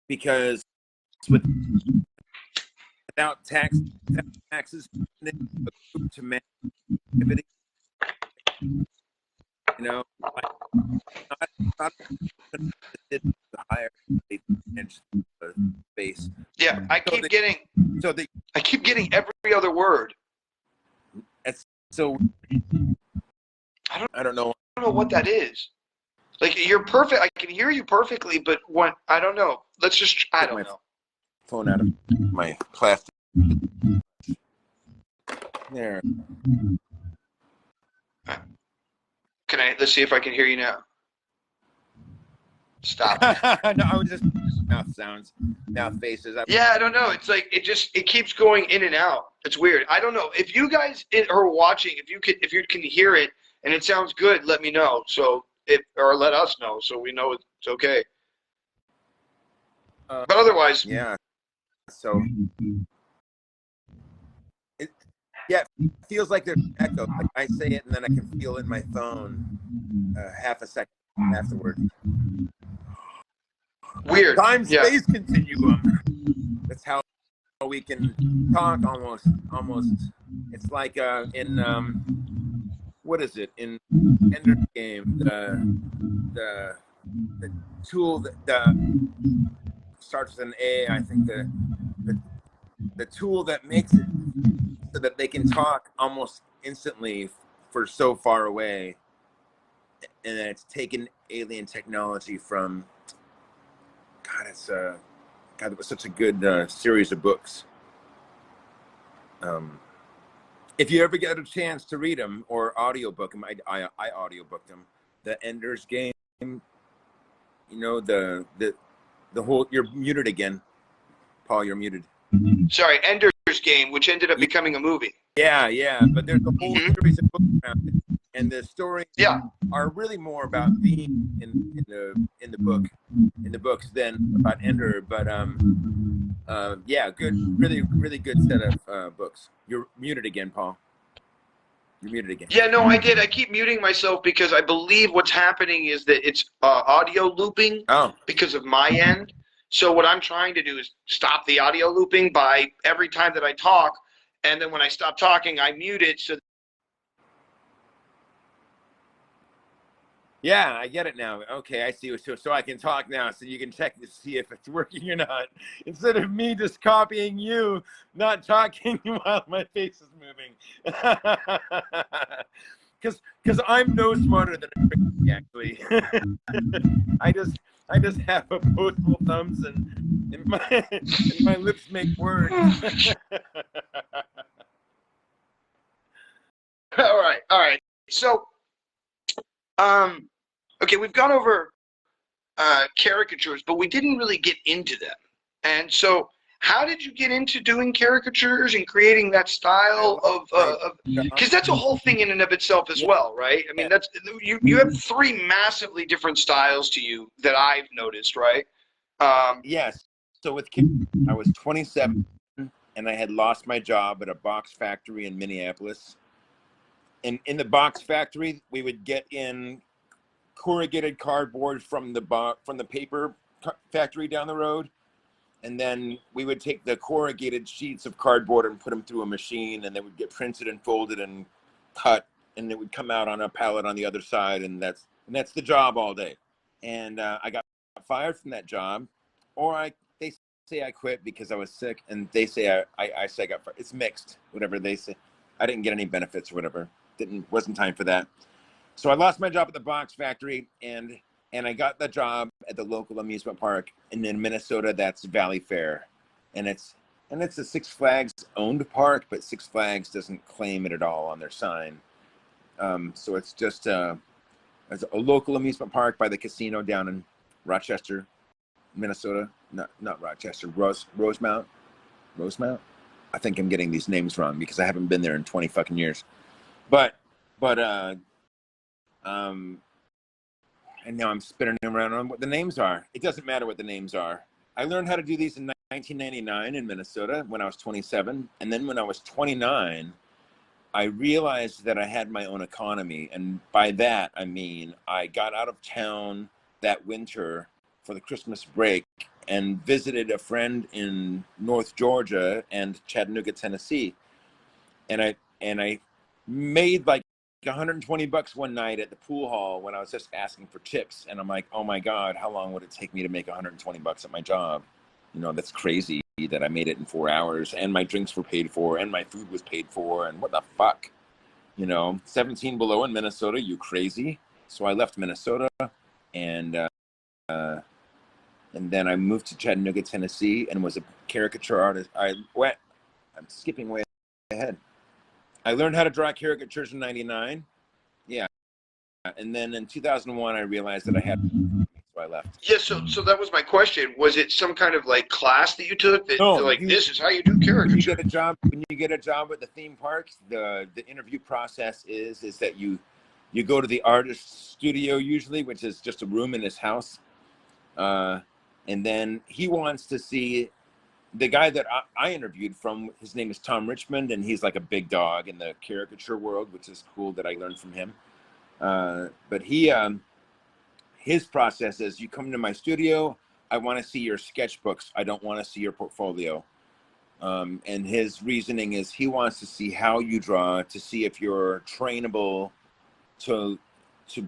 because without taxes to manage activity, you know, not the higher space. Yeah, I keep getting every other word. So I don't know what that is. Like, you're perfect. I can hear you perfectly, but what, I don't know. I don't know. Phone out of my plastic. There. Let's see if I can hear you now. Stop. No, I was just mouth faces. Yeah, I don't know. It's like it keeps going in and out. It's weird. I don't know. If you guys are watching, if you can hear it and it sounds good, let me know. Or let us know so we know it's okay. But otherwise, yeah. So it feels like there's an echo. Like I say it and then I can feel it in my phone half a second afterward. Weird. Time-space continuum. That's how we can talk almost. It's like in what is it, in Ender's Game, the tool that starts with an A, I think the tool that makes it so that they can talk almost instantly for so far away, and then it's taken alien technology from God, it was such a good series of books. If you ever get a chance to read them or audiobook them, I audiobooked them. The Ender's Game, you know, the whole. You're muted again, Paul. You're muted. Sorry, Ender's Game, which ended up becoming a movie. Yeah, but there's a whole series of books around it, and the stories are really more about being in the books than about Ender. But good, really good set of books. You're muted again, Paul. You're muted again. Yeah, no, I did. I keep muting myself because I believe what's happening is that it's audio looping because of my end. So what I'm trying to do is stop the audio looping by every time that I talk, and then when I stop talking, I mute it. So yeah, I get it now. Okay, I see. So I can talk now, so you can check to see if it's working or not, instead of me just copying you, not talking while my face is moving. Because I'm no smarter than a trick, actually. I just have opposable thumbs and my lips make words. All right. So, okay, we've gone over caricatures, but we didn't really get into them. And so, how did you get into doing caricatures and creating that style of? Because that's a whole thing in and of itself as well, right? I mean, that's you have three massively different styles to you that I've noticed, right? Yes. So with I was 27, and I had lost my job at a box factory in Minneapolis. And in the box factory, we would get in corrugated cardboard from the paper factory down the road. And then we would take the corrugated sheets of cardboard and put them through a machine, and they would get printed and folded and cut, and it would come out on a pallet on the other side, and that's the job all day. And I got fired from that job, or they say I quit because I was sick, and they say I say I got fired. It's mixed, whatever they say. I didn't get any benefits or whatever. Wasn't time for that. So I lost my job at the box factory, and I got the job at the local amusement park in Minnesota. That's Valley Fair, and it's a Six Flags owned park, but Six Flags doesn't claim it at all on their sign. So it's just a local amusement park by the casino down in Rochester, Minnesota. Not Rochester, Rosemount. I think I'm getting these names wrong because I haven't been there in 20 fucking years. But and now I'm spinning around on what the names are. It doesn't matter what the names are. I learned how to do these in 1999 in Minnesota when I was 27. And then when I was 29, I realized that I had my own economy. And by that, I mean, I got out of town that winter for the Christmas break and visited a friend in North Georgia and Chattanooga, Tennessee. And I made like $120 one night at the pool hall when I was just asking for tips. And I'm like, oh my God, how long would it take me to make $120 at my job? You know, that's crazy that I made it in 4 hours, and my drinks were paid for and my food was paid for. And what the fuck, you know, 17 below in Minnesota, you crazy. So I left Minnesota and then I moved to Chattanooga, Tennessee, and was a caricature artist. I'm skipping way ahead. I learned how to draw caricatures in 99. Yeah. And then in 2001, I realized that I had, so I left. Yeah, so that was my question. Was it some kind of like class that you took that No, this is how you do caricature? When you get a job at the theme parks, the interview process is that you go to the artist's studio usually, which is just a room in his house. And then he wants to see the guy that I interviewed from. His name is Tom Richmond, and he's like a big dog in the caricature world, which is cool that I learned from him. But his process is, you come to my studio, I want to see your sketchbooks. I don't want to see your portfolio. And his reasoning is he wants to see how you draw, to see if you're trainable to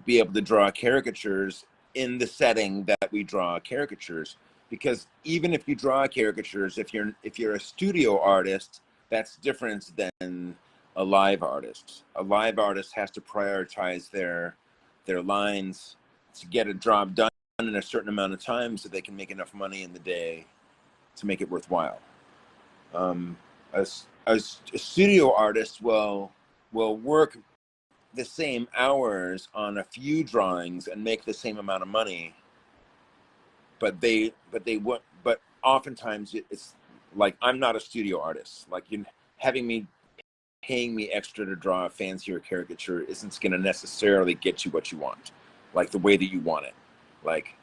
be able to draw caricatures in the setting that we draw caricatures. Because even if you draw caricatures, if you're a studio artist, that's different than a live artist. A live artist has to prioritize their lines to get a job done in a certain amount of time so they can make enough money in the day to make it worthwhile. A studio artist will work the same hours on a few drawings and make the same amount of money, but oftentimes it's like, I'm not a studio artist. Like, you paying me extra to draw a fancier caricature isn't going to necessarily get you what you want, like the way that you want it. Like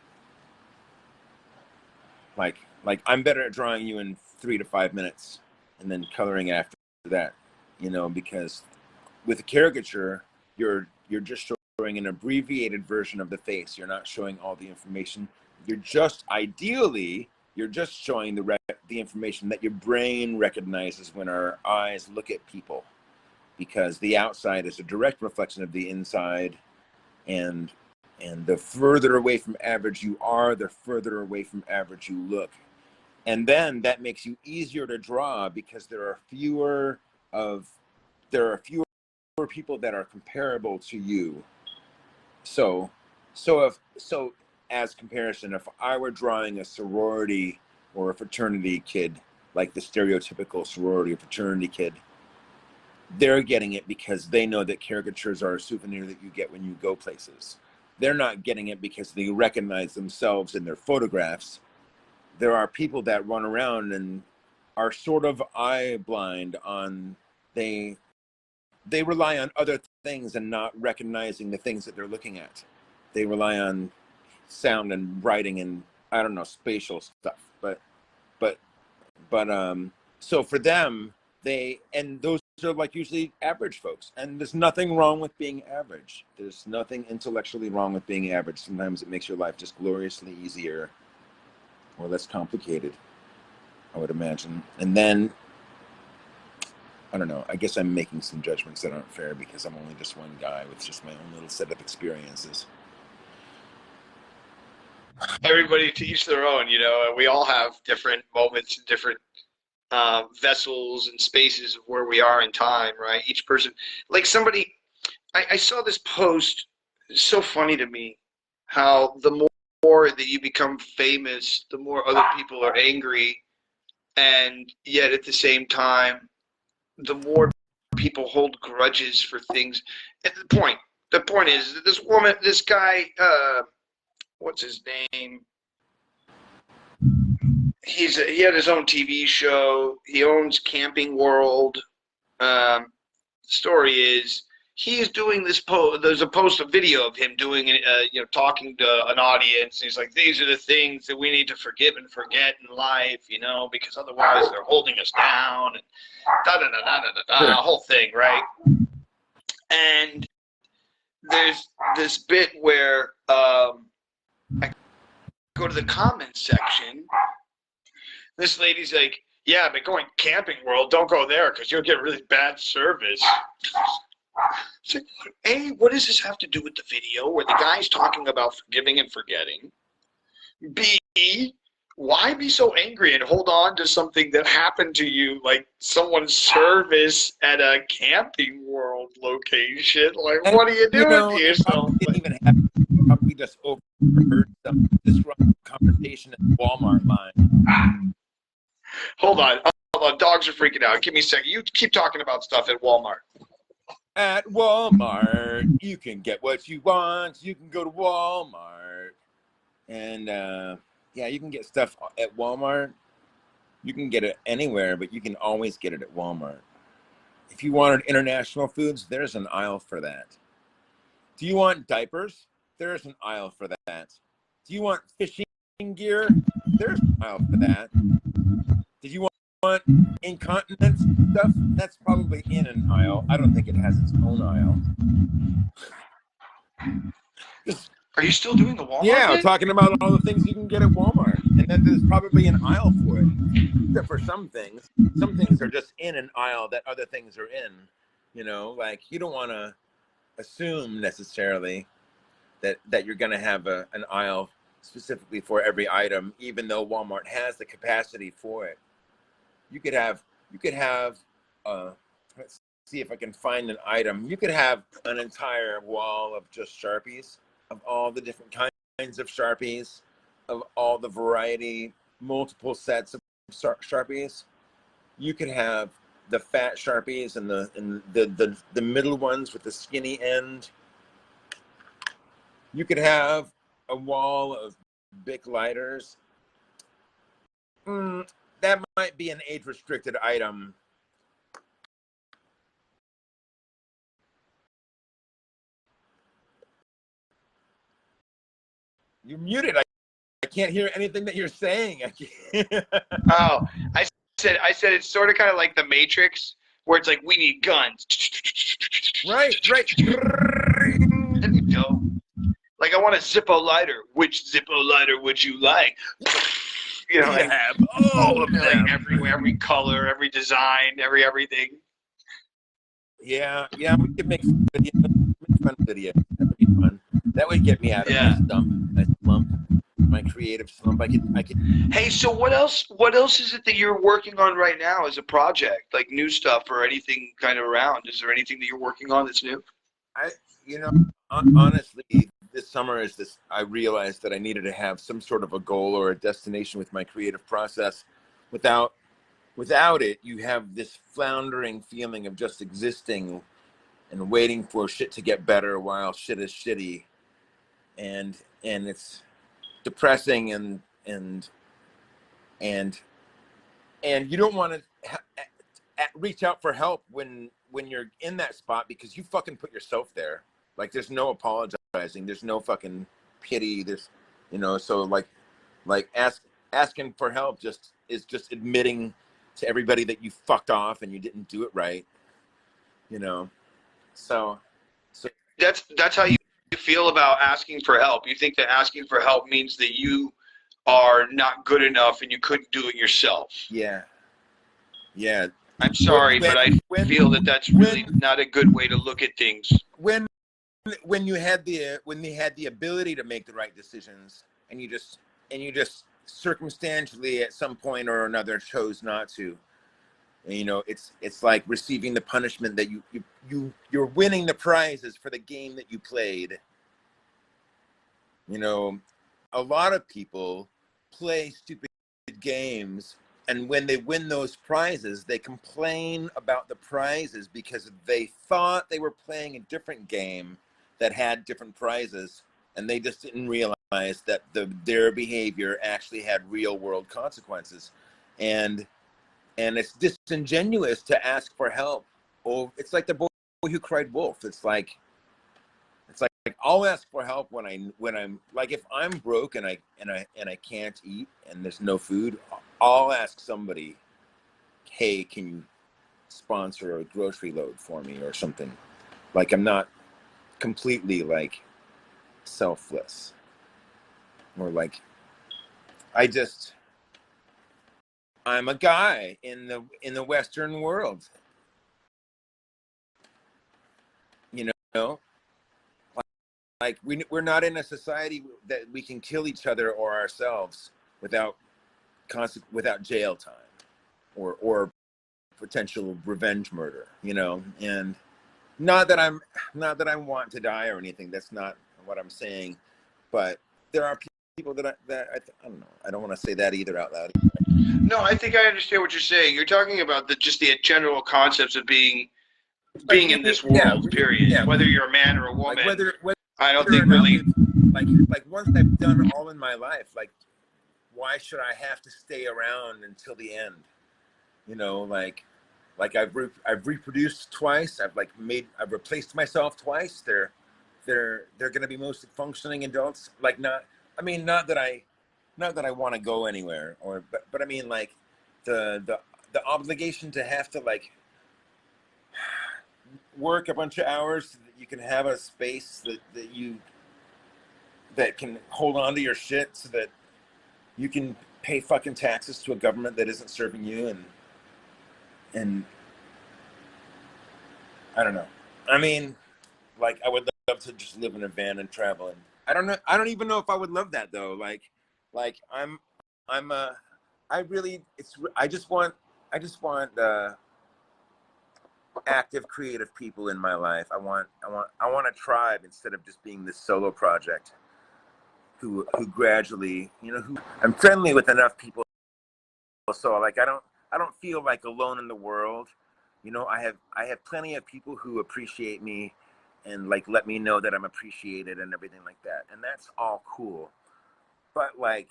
I'm better at drawing you in 3 to 5 minutes and then coloring after that, you know, because with a caricature, you're just showing an abbreviated version of the face. You're not showing all the information. You're just showing the information that your brain recognizes when our eyes look at people, because the outside is a direct reflection of the inside, and the further away from average you are, the further away from average you look. And then that makes you easier to draw because there are fewer people that are comparable to you. So as comparison, if I were drawing a sorority or a fraternity kid, like the stereotypical sorority or fraternity kid, they're getting it because they know that caricatures are a souvenir that you get when you go places. They're not getting it because they recognize themselves in their photographs. There are people that run around and are sort of eye blind on, they rely on other things and not recognizing the things that they're looking at. They rely on sound and writing and, I don't know, spatial stuff. But so for them, those are like usually average folks, and there's nothing wrong with being average. There's nothing intellectually wrong with being average. Sometimes it makes your life just gloriously easier or less complicated, I would imagine. And then, I don't know, I guess I'm making some judgments that aren't fair because I'm only just one guy with just my own little set of experiences. Everybody to each their own, you know, and we all have different moments and different vessels and spaces of where we are in time, right? Each person, like somebody, I saw this post, it's so funny to me, how the more that you become famous, the more other people are angry, and yet at the same time, the more people hold grudges for things. And the point is that this guy, what's his name? He had his own TV show. He owns Camping World. The story is he's doing this post. There's a video of him doing talking to an audience. He's like, these are the things that we need to forgive and forget in life, you know, because otherwise they're holding us down, and the whole thing, right? And there's this bit where I go to the comments section. This lady's like, yeah, but going Camping World, don't go there because you'll get really bad service. So, A, what does this have to do with the video where the guy's talking about forgiving and forgetting? B, why be so angry and hold on to something that happened to you, like someone's service at a Camping World location? Like, what are you doing to yourself? Didn't even have, probably just overheard some disruptive conversation at the Walmart line. Hold on. Dogs are freaking out. Give me a second. You keep talking about stuff at Walmart. At Walmart, you can get what you want. You can go to Walmart. And, yeah, you can get stuff at Walmart. You can get it anywhere, but you can always get it at Walmart. If you wanted international foods, there's an aisle for that. Do you want diapers? There's an aisle for that. Do you want fishing gear? There's an aisle for that. Did you want incontinence stuff? That's probably in an aisle. I don't think it has its own aisle. Are you still doing the Walmart? Yeah, talking about all the things you can get at Walmart. And then there's probably an aisle for it. Except for some things. Some things are just in an aisle that other things are in. You know, like you don't want to assume necessarily that you're going to have an aisle specifically for every item, even though Walmart has the capacity for it. You could have let's see if I can find an item. You could have an entire wall of just Sharpies, of all the different kinds of Sharpies, of all the variety, multiple sets of Sharpies. You could have the fat Sharpies and the middle ones with the skinny end. You could have a wall of Bic lighters. That might be an age-restricted item. You're muted. I can't hear anything that you're saying. Oh, I said it's sort of kind of like the Matrix, where it's like, we need guns. Right. There we go. Like, I want a Zippo lighter. Which Zippo lighter would you like? You know, like, all of them. Like every color, every design, everything. Yeah, we could make some fun videos. That would be fun. That would get me out of my slump, my creative slump. I could. Hey, so what else is it that you're working on right now as a project? Like new stuff or anything kind of around? Is there anything that you're working on that's new? Honestly, this summer I realized that I needed to have some sort of a goal or a destination with my creative process. Without it, you have this floundering feeling of just existing and waiting for shit to get better while shit is shitty. And it's depressing and you don't want to reach out for help when you're in that spot because you fucking put yourself there. Like there's no apologizing, there's no fucking pity, there's so like asking for help is just admitting to everybody that you fucked off and you didn't do it right. you know. So That's how you feel about asking for help. You think that asking for help means that you are not good enough and you couldn't do it yourself. yeah. I'm sorry, but I feel that that's really not a good way to look at things. When you had the ability to make the right decisions, and you just circumstantially at some point or another chose not to. And, you know, it's like receiving the punishment that you're winning the prizes for the game that you played. You know, a lot of people play stupid games, and when they win those prizes, they complain about the prizes because they thought they were playing a different game that had different prizes, and they just didn't realize that their behavior actually had real world consequences. And it's disingenuous to ask for help. Oh, it's like the boy who cried wolf. It's like I'll ask for help when I'm like, if I'm broke and I can't eat and there's no food, I'll ask somebody, hey, can you sponsor a grocery load for me or something? Like, I'm not completely like selfless, or like I'm a guy in the Western world, you know. Like we're not in a society that we can kill each other or ourselves without jail time or potential revenge murder, you know. And not that I want to die or anything. That's not what I'm saying. But there are people that I don't know. I don't want to say that either out loud. No, I think I understand what you're saying. You're talking about just the general concepts of being in this world, period. Yeah. Whether you're a man or a woman. Like whether I don't think really. Like once I've done all in my life, like, why should I have to stay around until the end? You know, like I've reproduced twice. I've replaced myself twice. They're going to be mostly functioning adults. Like, not that I want to go anywhere, but I mean, like, the obligation to have to like work a bunch of hours so that you can have a space that can hold on to your shit, so that you can pay fucking taxes to a government that isn't serving you, and I don't know. I mean, like, I would love to just live in a van and travel, and I don't know. I don't even know if I would love that though. I just want active, creative people in my life. I want a tribe instead of just being this solo project. Who gradually, you know, who I'm friendly with enough people, so like I don't feel like alone in the world. You know, I have plenty of people who appreciate me and like let me know that I'm appreciated and everything like that, and that's all cool. But like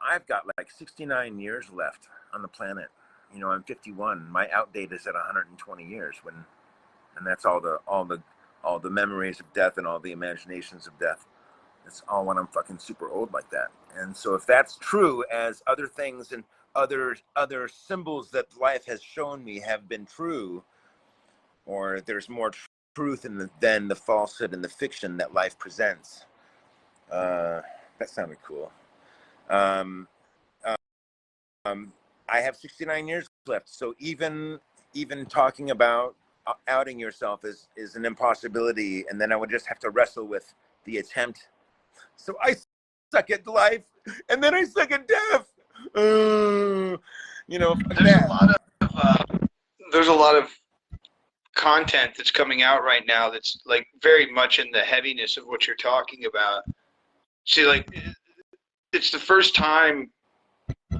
I've got like 69 years left on the planet. You know, I'm 51. My out date is at 120 years, and that's all the memories of death and all the imaginations of death. It's all when I'm fucking super old like that. And so if that's true, as other things and other symbols that life has shown me have been true, or there's more truth than the falsehood and the fiction that life presents. That sounded cool. I have 69 years left, so even talking about outing yourself is an impossibility, and then I would just have to wrestle with the attempt. So I suck at life, and then I suck at death. You know, There's a lot of content that's coming out right now that's like very much in the heaviness of what you're talking about. See, like, it's the first time,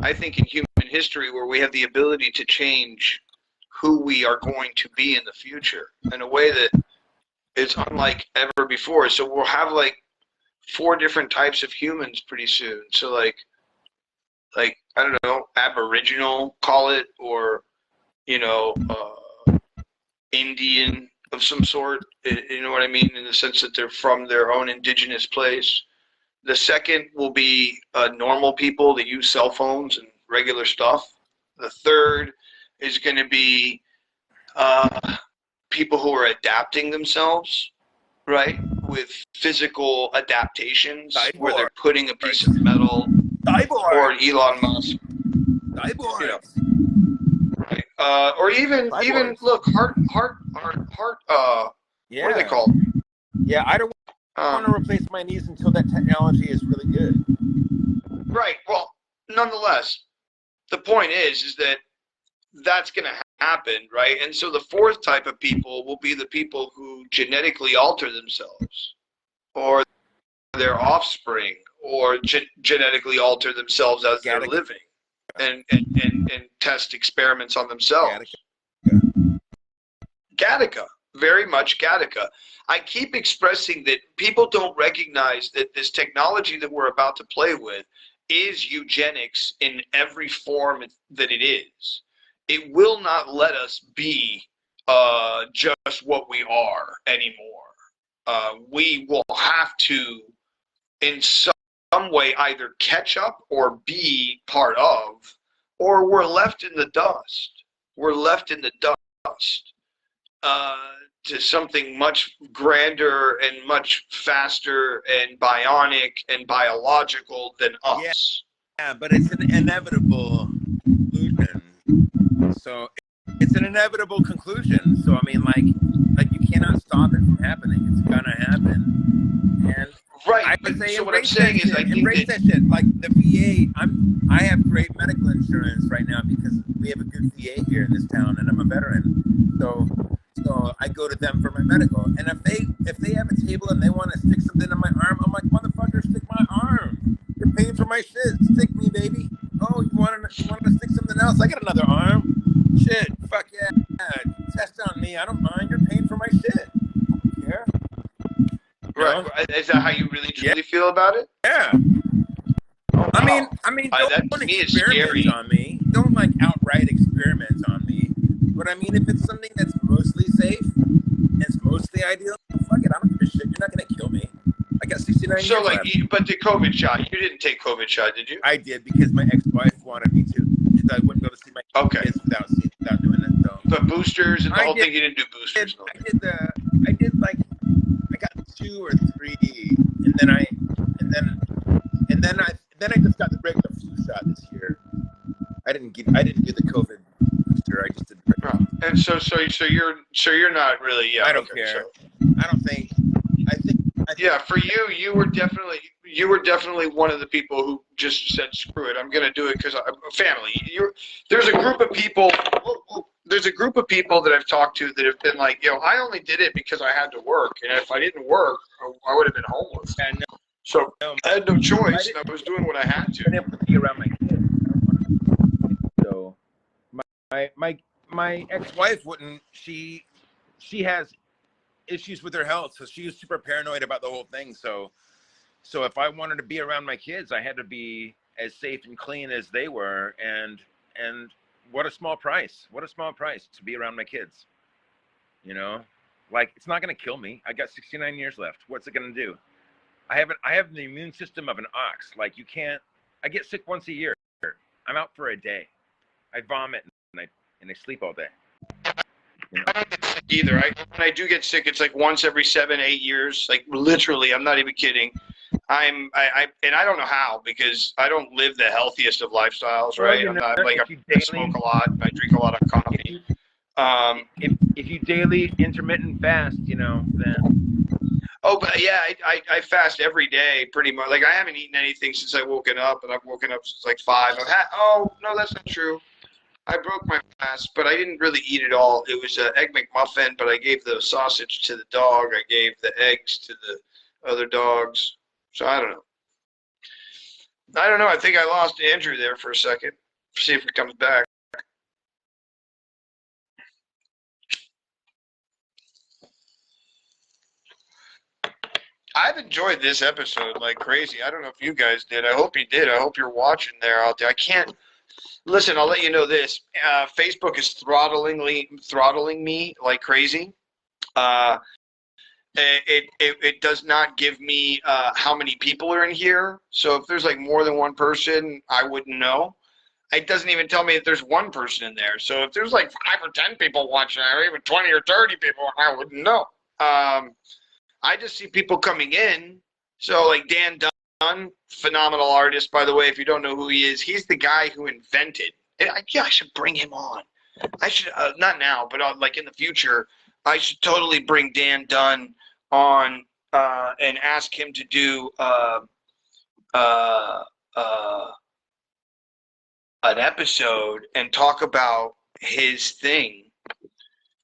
I think, in human history where we have the ability to change who we are going to be in the future in a way that is unlike ever before. So we'll have like 4 different types of humans pretty soon. So like I don't know, Aboriginal, call it, or, you know, Indian of some sort. You know what I mean? In the sense that they're from their own indigenous place. The second will be normal people that use cell phones and regular stuff. The third is going to be people who are adapting themselves, right, with physical adaptations, where they're putting a piece of metal or an Elon Musk, you know, right? Or even look, heart. Yeah. What are they called? Yeah, I don't want to replace my knees until that technology is really good. Right. Well, nonetheless, the point is that that's going to happen, right? And so the fourth type of people will be the people who genetically alter themselves, or their offspring, or genetically alter themselves as they're living, and test experiments on themselves. Gattaca, very much Gattaca. I keep expressing that people don't recognize that this technology that we're about to play with is eugenics in every form that it is. It will not let us be just what we are anymore. We will have to, in some way, either catch up or be part of, or we're left in the dust. We're left in the dust to something much grander and much faster and bionic and biological than us. Yeah, but it's an inevitable conclusion. So it's an inevitable conclusion. So I mean, like you cannot stop it from happening. It's gonna happen. And right. I would say so what I'm saying is, I think embrace that shit. Like the VA, I have great medical insurance right now because we have a good VA here in this town, and I'm a veteran. So I go to them for my medical. And if they have a table and they want to stick something in my arm, I'm like, motherfucker, stick my arm. You're paying for my shit. Stick me, baby. Oh, you want to stick something else? I got another arm. Shit, fuck yeah. Test on me. I don't mind. You're paying for my shit. Yeah. Right. Is that how you really truly feel about it? Yeah. I mean, don't experiment on me. Don't like outright experiment on me. But I mean, if it's something that's mostly safe, and it's mostly ideal, fuck it. I don't give a shit. You're not gonna kill me. I got 69 years left. But the COVID shot, you didn't take COVID shot, did you? I did because my ext-wife wanted me to. Because I wouldn't go to see my kids without doing it. So. The boosters and the whole thing, you didn't do boosters. I got 2 or 3, and then I just got the regular flu shot this year. I didn't get the COVID booster. I just did. And so you're not really. Yeah, I don't care. So. I don't think. I think. Yeah, for you were definitely one of the people who just said, "Screw it, I'm going to do it because I'm a family." There's a group of people. There's a group of people that I've talked to that have been like, I only did it because I had to work, and if I didn't work, I would have been homeless. So I had no choice, and I was doing what I had to. Been able to be around my kids. So my ex-wife wouldn't. She has issues with her health, so she was super paranoid about the whole thing. So if I wanted to be around my kids, I had to be as safe and clean as they were, and what a small price to be around my kids. Like, it's not going to kill me. I got 69 years left. What's it going to do? I have the immune system of an ox. Like, I get sick once a year. I'm out for a day. I vomit and I sleep all day. I don't get sick either. When I do get sick, it's like once every 7-8 years. Like, literally, I'm not even kidding. And I don't know how, because I don't live the healthiest of lifestyles, right? I'm not like, I smoke a lot, I drink a lot of coffee. If you daily intermittent fast, then. Oh, but yeah, I fast every day pretty much. Like, I haven't eaten anything since I woken up, and I've woken up since like 5. Oh no, that's not true. I broke my fast, but I didn't really eat it all. It was an Egg McMuffin, but I gave the sausage to the dog. I gave the eggs to the other dogs. So I don't know. I think I lost Andrew there for a second. See if he comes back. I've enjoyed this episode like crazy. I don't know if you guys did. I hope you did. I hope you're watching there out there. I can't. Listen, I'll let you know this. Facebook is throttling me like crazy. It does not give me how many people are in here. So if there's like more than one person, I wouldn't know. it doesn't even tell me if there's one person in there. So if there's like 5 or 10 people watching, or even 20 or 30 people, I wouldn't know. I just see people coming in. So like Dan Dunn, phenomenal artist, by the way. If you don't know who he is, he's the guy who invented. I should bring him on. I should not now, but like in the future, I should totally bring Dan Dunn on and ask him to do an episode and talk about his thing,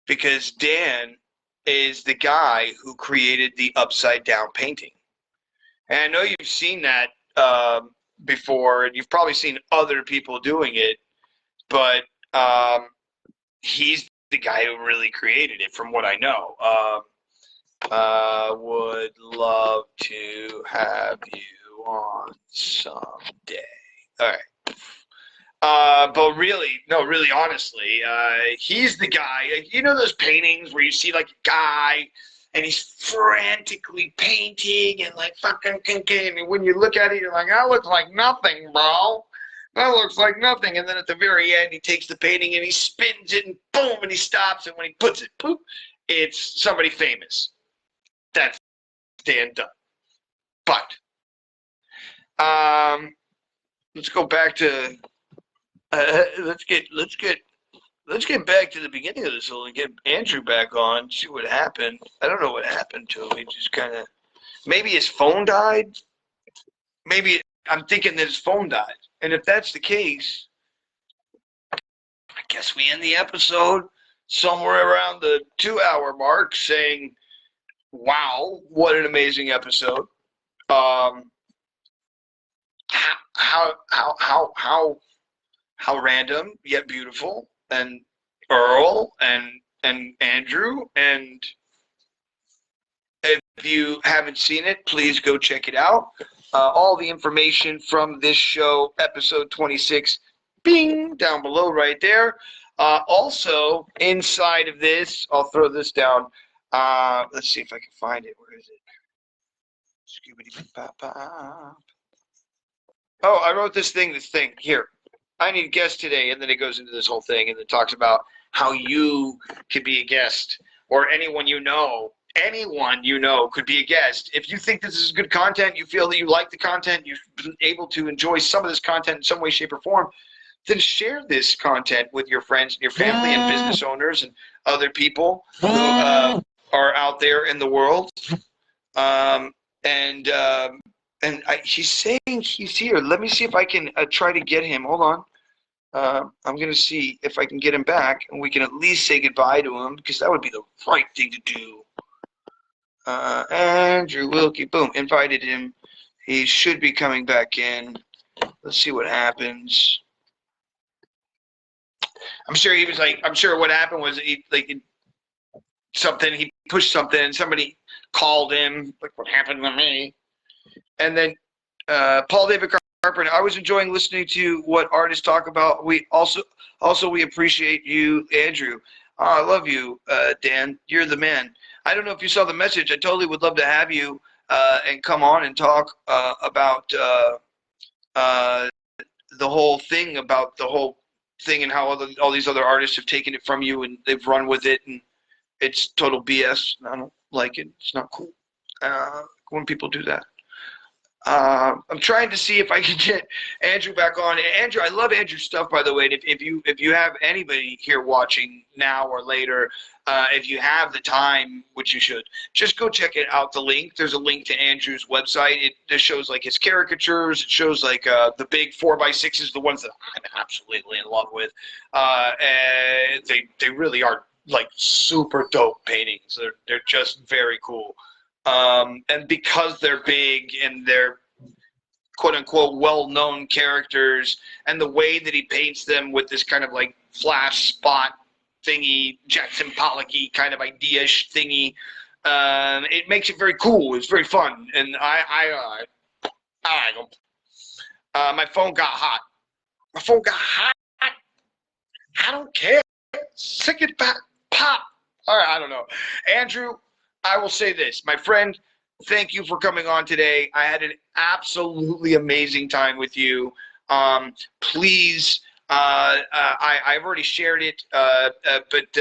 because Dan is the guy who created the upside down painting. And I know you've seen that before, and you've probably seen other people doing it, but he's the guy who really created it, from what I know. Would love to have you on someday. All right. But really, honestly, he's the guy. You know those paintings where you see like a guy and he's frantically painting and like fucking, and when you look at it, you're like, that looks like nothing, bro. That looks like nothing. And then at the very end, he takes the painting and he spins it and boom, and he stops. And when he puts it, poof, it's somebody famous. That's Dan Dunn. But let's go back to let's get back to the beginning of this and get Andrew back on. See what happened. I don't know what happened to him. He just kind of, maybe his phone died. Maybe I'm thinking that his phone died. And if that's the case, I guess we end the episode somewhere around the 2-hour mark, saying, "Wow, what an amazing episode! How random yet beautiful." And Earl and Andrew, and if you haven't seen it, please go check it out. All the information from this show, episode 26, bing, down below right there. Also, inside of this, I'll throw this down. Let's see if I can find it. Where is it? Oh, I wrote this thing here. I need a guest today, and then it goes into this whole thing, and it talks about how you could be a guest, or anyone you know could be a guest. If you think this is good content, you feel that you like the content, you've been able to enjoy some of this content in some way, shape, or form, then share this content with your friends and your family and business owners and other people who are out there in the world. He's saying he's here. Let me see if I can try to get him. Hold on. I'm going to see if I can get him back, and we can at least say goodbye to him, because that would be the right thing to do. Andrew Wilkie, boom, invited him. He should be coming back in. Let's see what happens. I'm sure what happened was he pushed something, and somebody called him, like what happened to me. And then Paul David Carpenter, I was enjoying listening to what artists talk about. We also we appreciate you, Andrew. I love you, Dan. You're the man. I don't know if you saw the message. I totally would love to have you and come on and talk about the whole thing, and how all these other artists have taken it from you and they've run with it, and it's total BS. I don't like it. It's not cool when people do that. I'm trying to see if I can get Andrew back on. Andrew, I love Andrew's stuff, by the way. And if you have anybody here watching now or later, if you have the time, which you should, just go check it out. The link. There's a link to Andrew's website. It just shows like his caricatures. It shows like the big 4x6s, the ones that I'm absolutely in love with. And they really are like super dope paintings. They're just very cool. And because they're big and they're quote-unquote well-known characters, and the way that he paints them with this kind of like flash spot thingy, Jackson Pollock-y kind of idea-ish thingy, it makes it very cool. It's very fun, and I like them. My phone got hot. I don't care. Sick it back, pop. All right, I don't know. Andrew, I will say this, my friend, thank you for coming on today. I had an absolutely amazing time with you. Please I've already shared it, but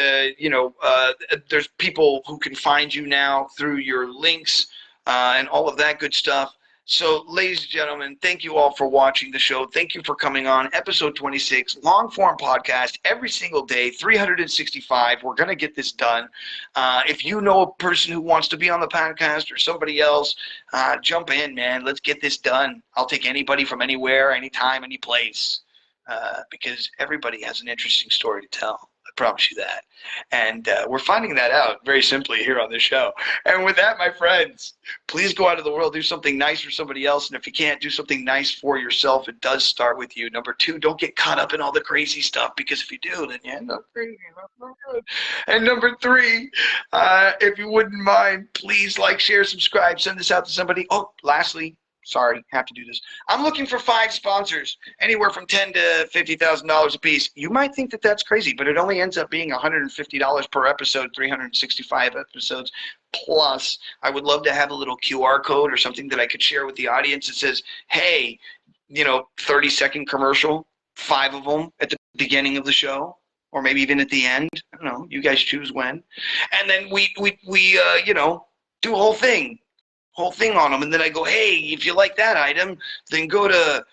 there's people who can find you now through your links and all of that good stuff. So, ladies and gentlemen, thank you all for watching the show. Thank you for coming on episode 26, long form podcast every single day, 365. We're going to get this done. If you know a person who wants to be on the podcast or somebody else, jump in, man. Let's get this done. I'll take anybody from anywhere, anytime, any place, because everybody has an interesting story to tell. I promise you that. And we're finding that out very simply here on this show. And with that, my friends, please go out of the world, do something nice for somebody else. And if you can't do something nice for yourself, it does start with you. Number 2, don't get caught up in all the crazy stuff, because if you do, then you end up crazy. That's not good. And number 3, if you wouldn't mind, please like, share, subscribe, send this out to somebody. Oh, lastly, sorry, have to do this. I'm looking for 5 sponsors, anywhere from $10,000 to $50,000 a piece. You might think that that's crazy, but it only ends up being $150 per episode, 365 episodes. Plus, I would love to have a little QR code or something that I could share with the audience that says, hey, 30-second commercial, 5 of them at the beginning of the show, or maybe even at the end. I don't know. You guys choose when. And then we do a whole thing on them, and then I go, hey, if you like that item, then go to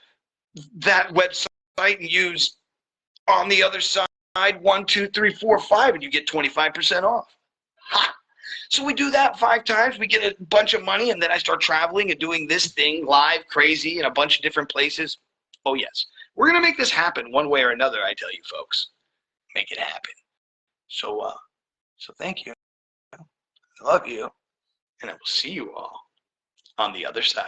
that website and use on the other side 1, 2, 3, 4, 5, and you get 25% off. Ha! So we do that 5 times, we get a bunch of money, and then I start traveling and doing this thing live, crazy, in a bunch of different places. Oh yes, we're gonna make this happen one way or another. I tell you, folks, make it happen. So thank you. I love you, and I will see you all on the other side.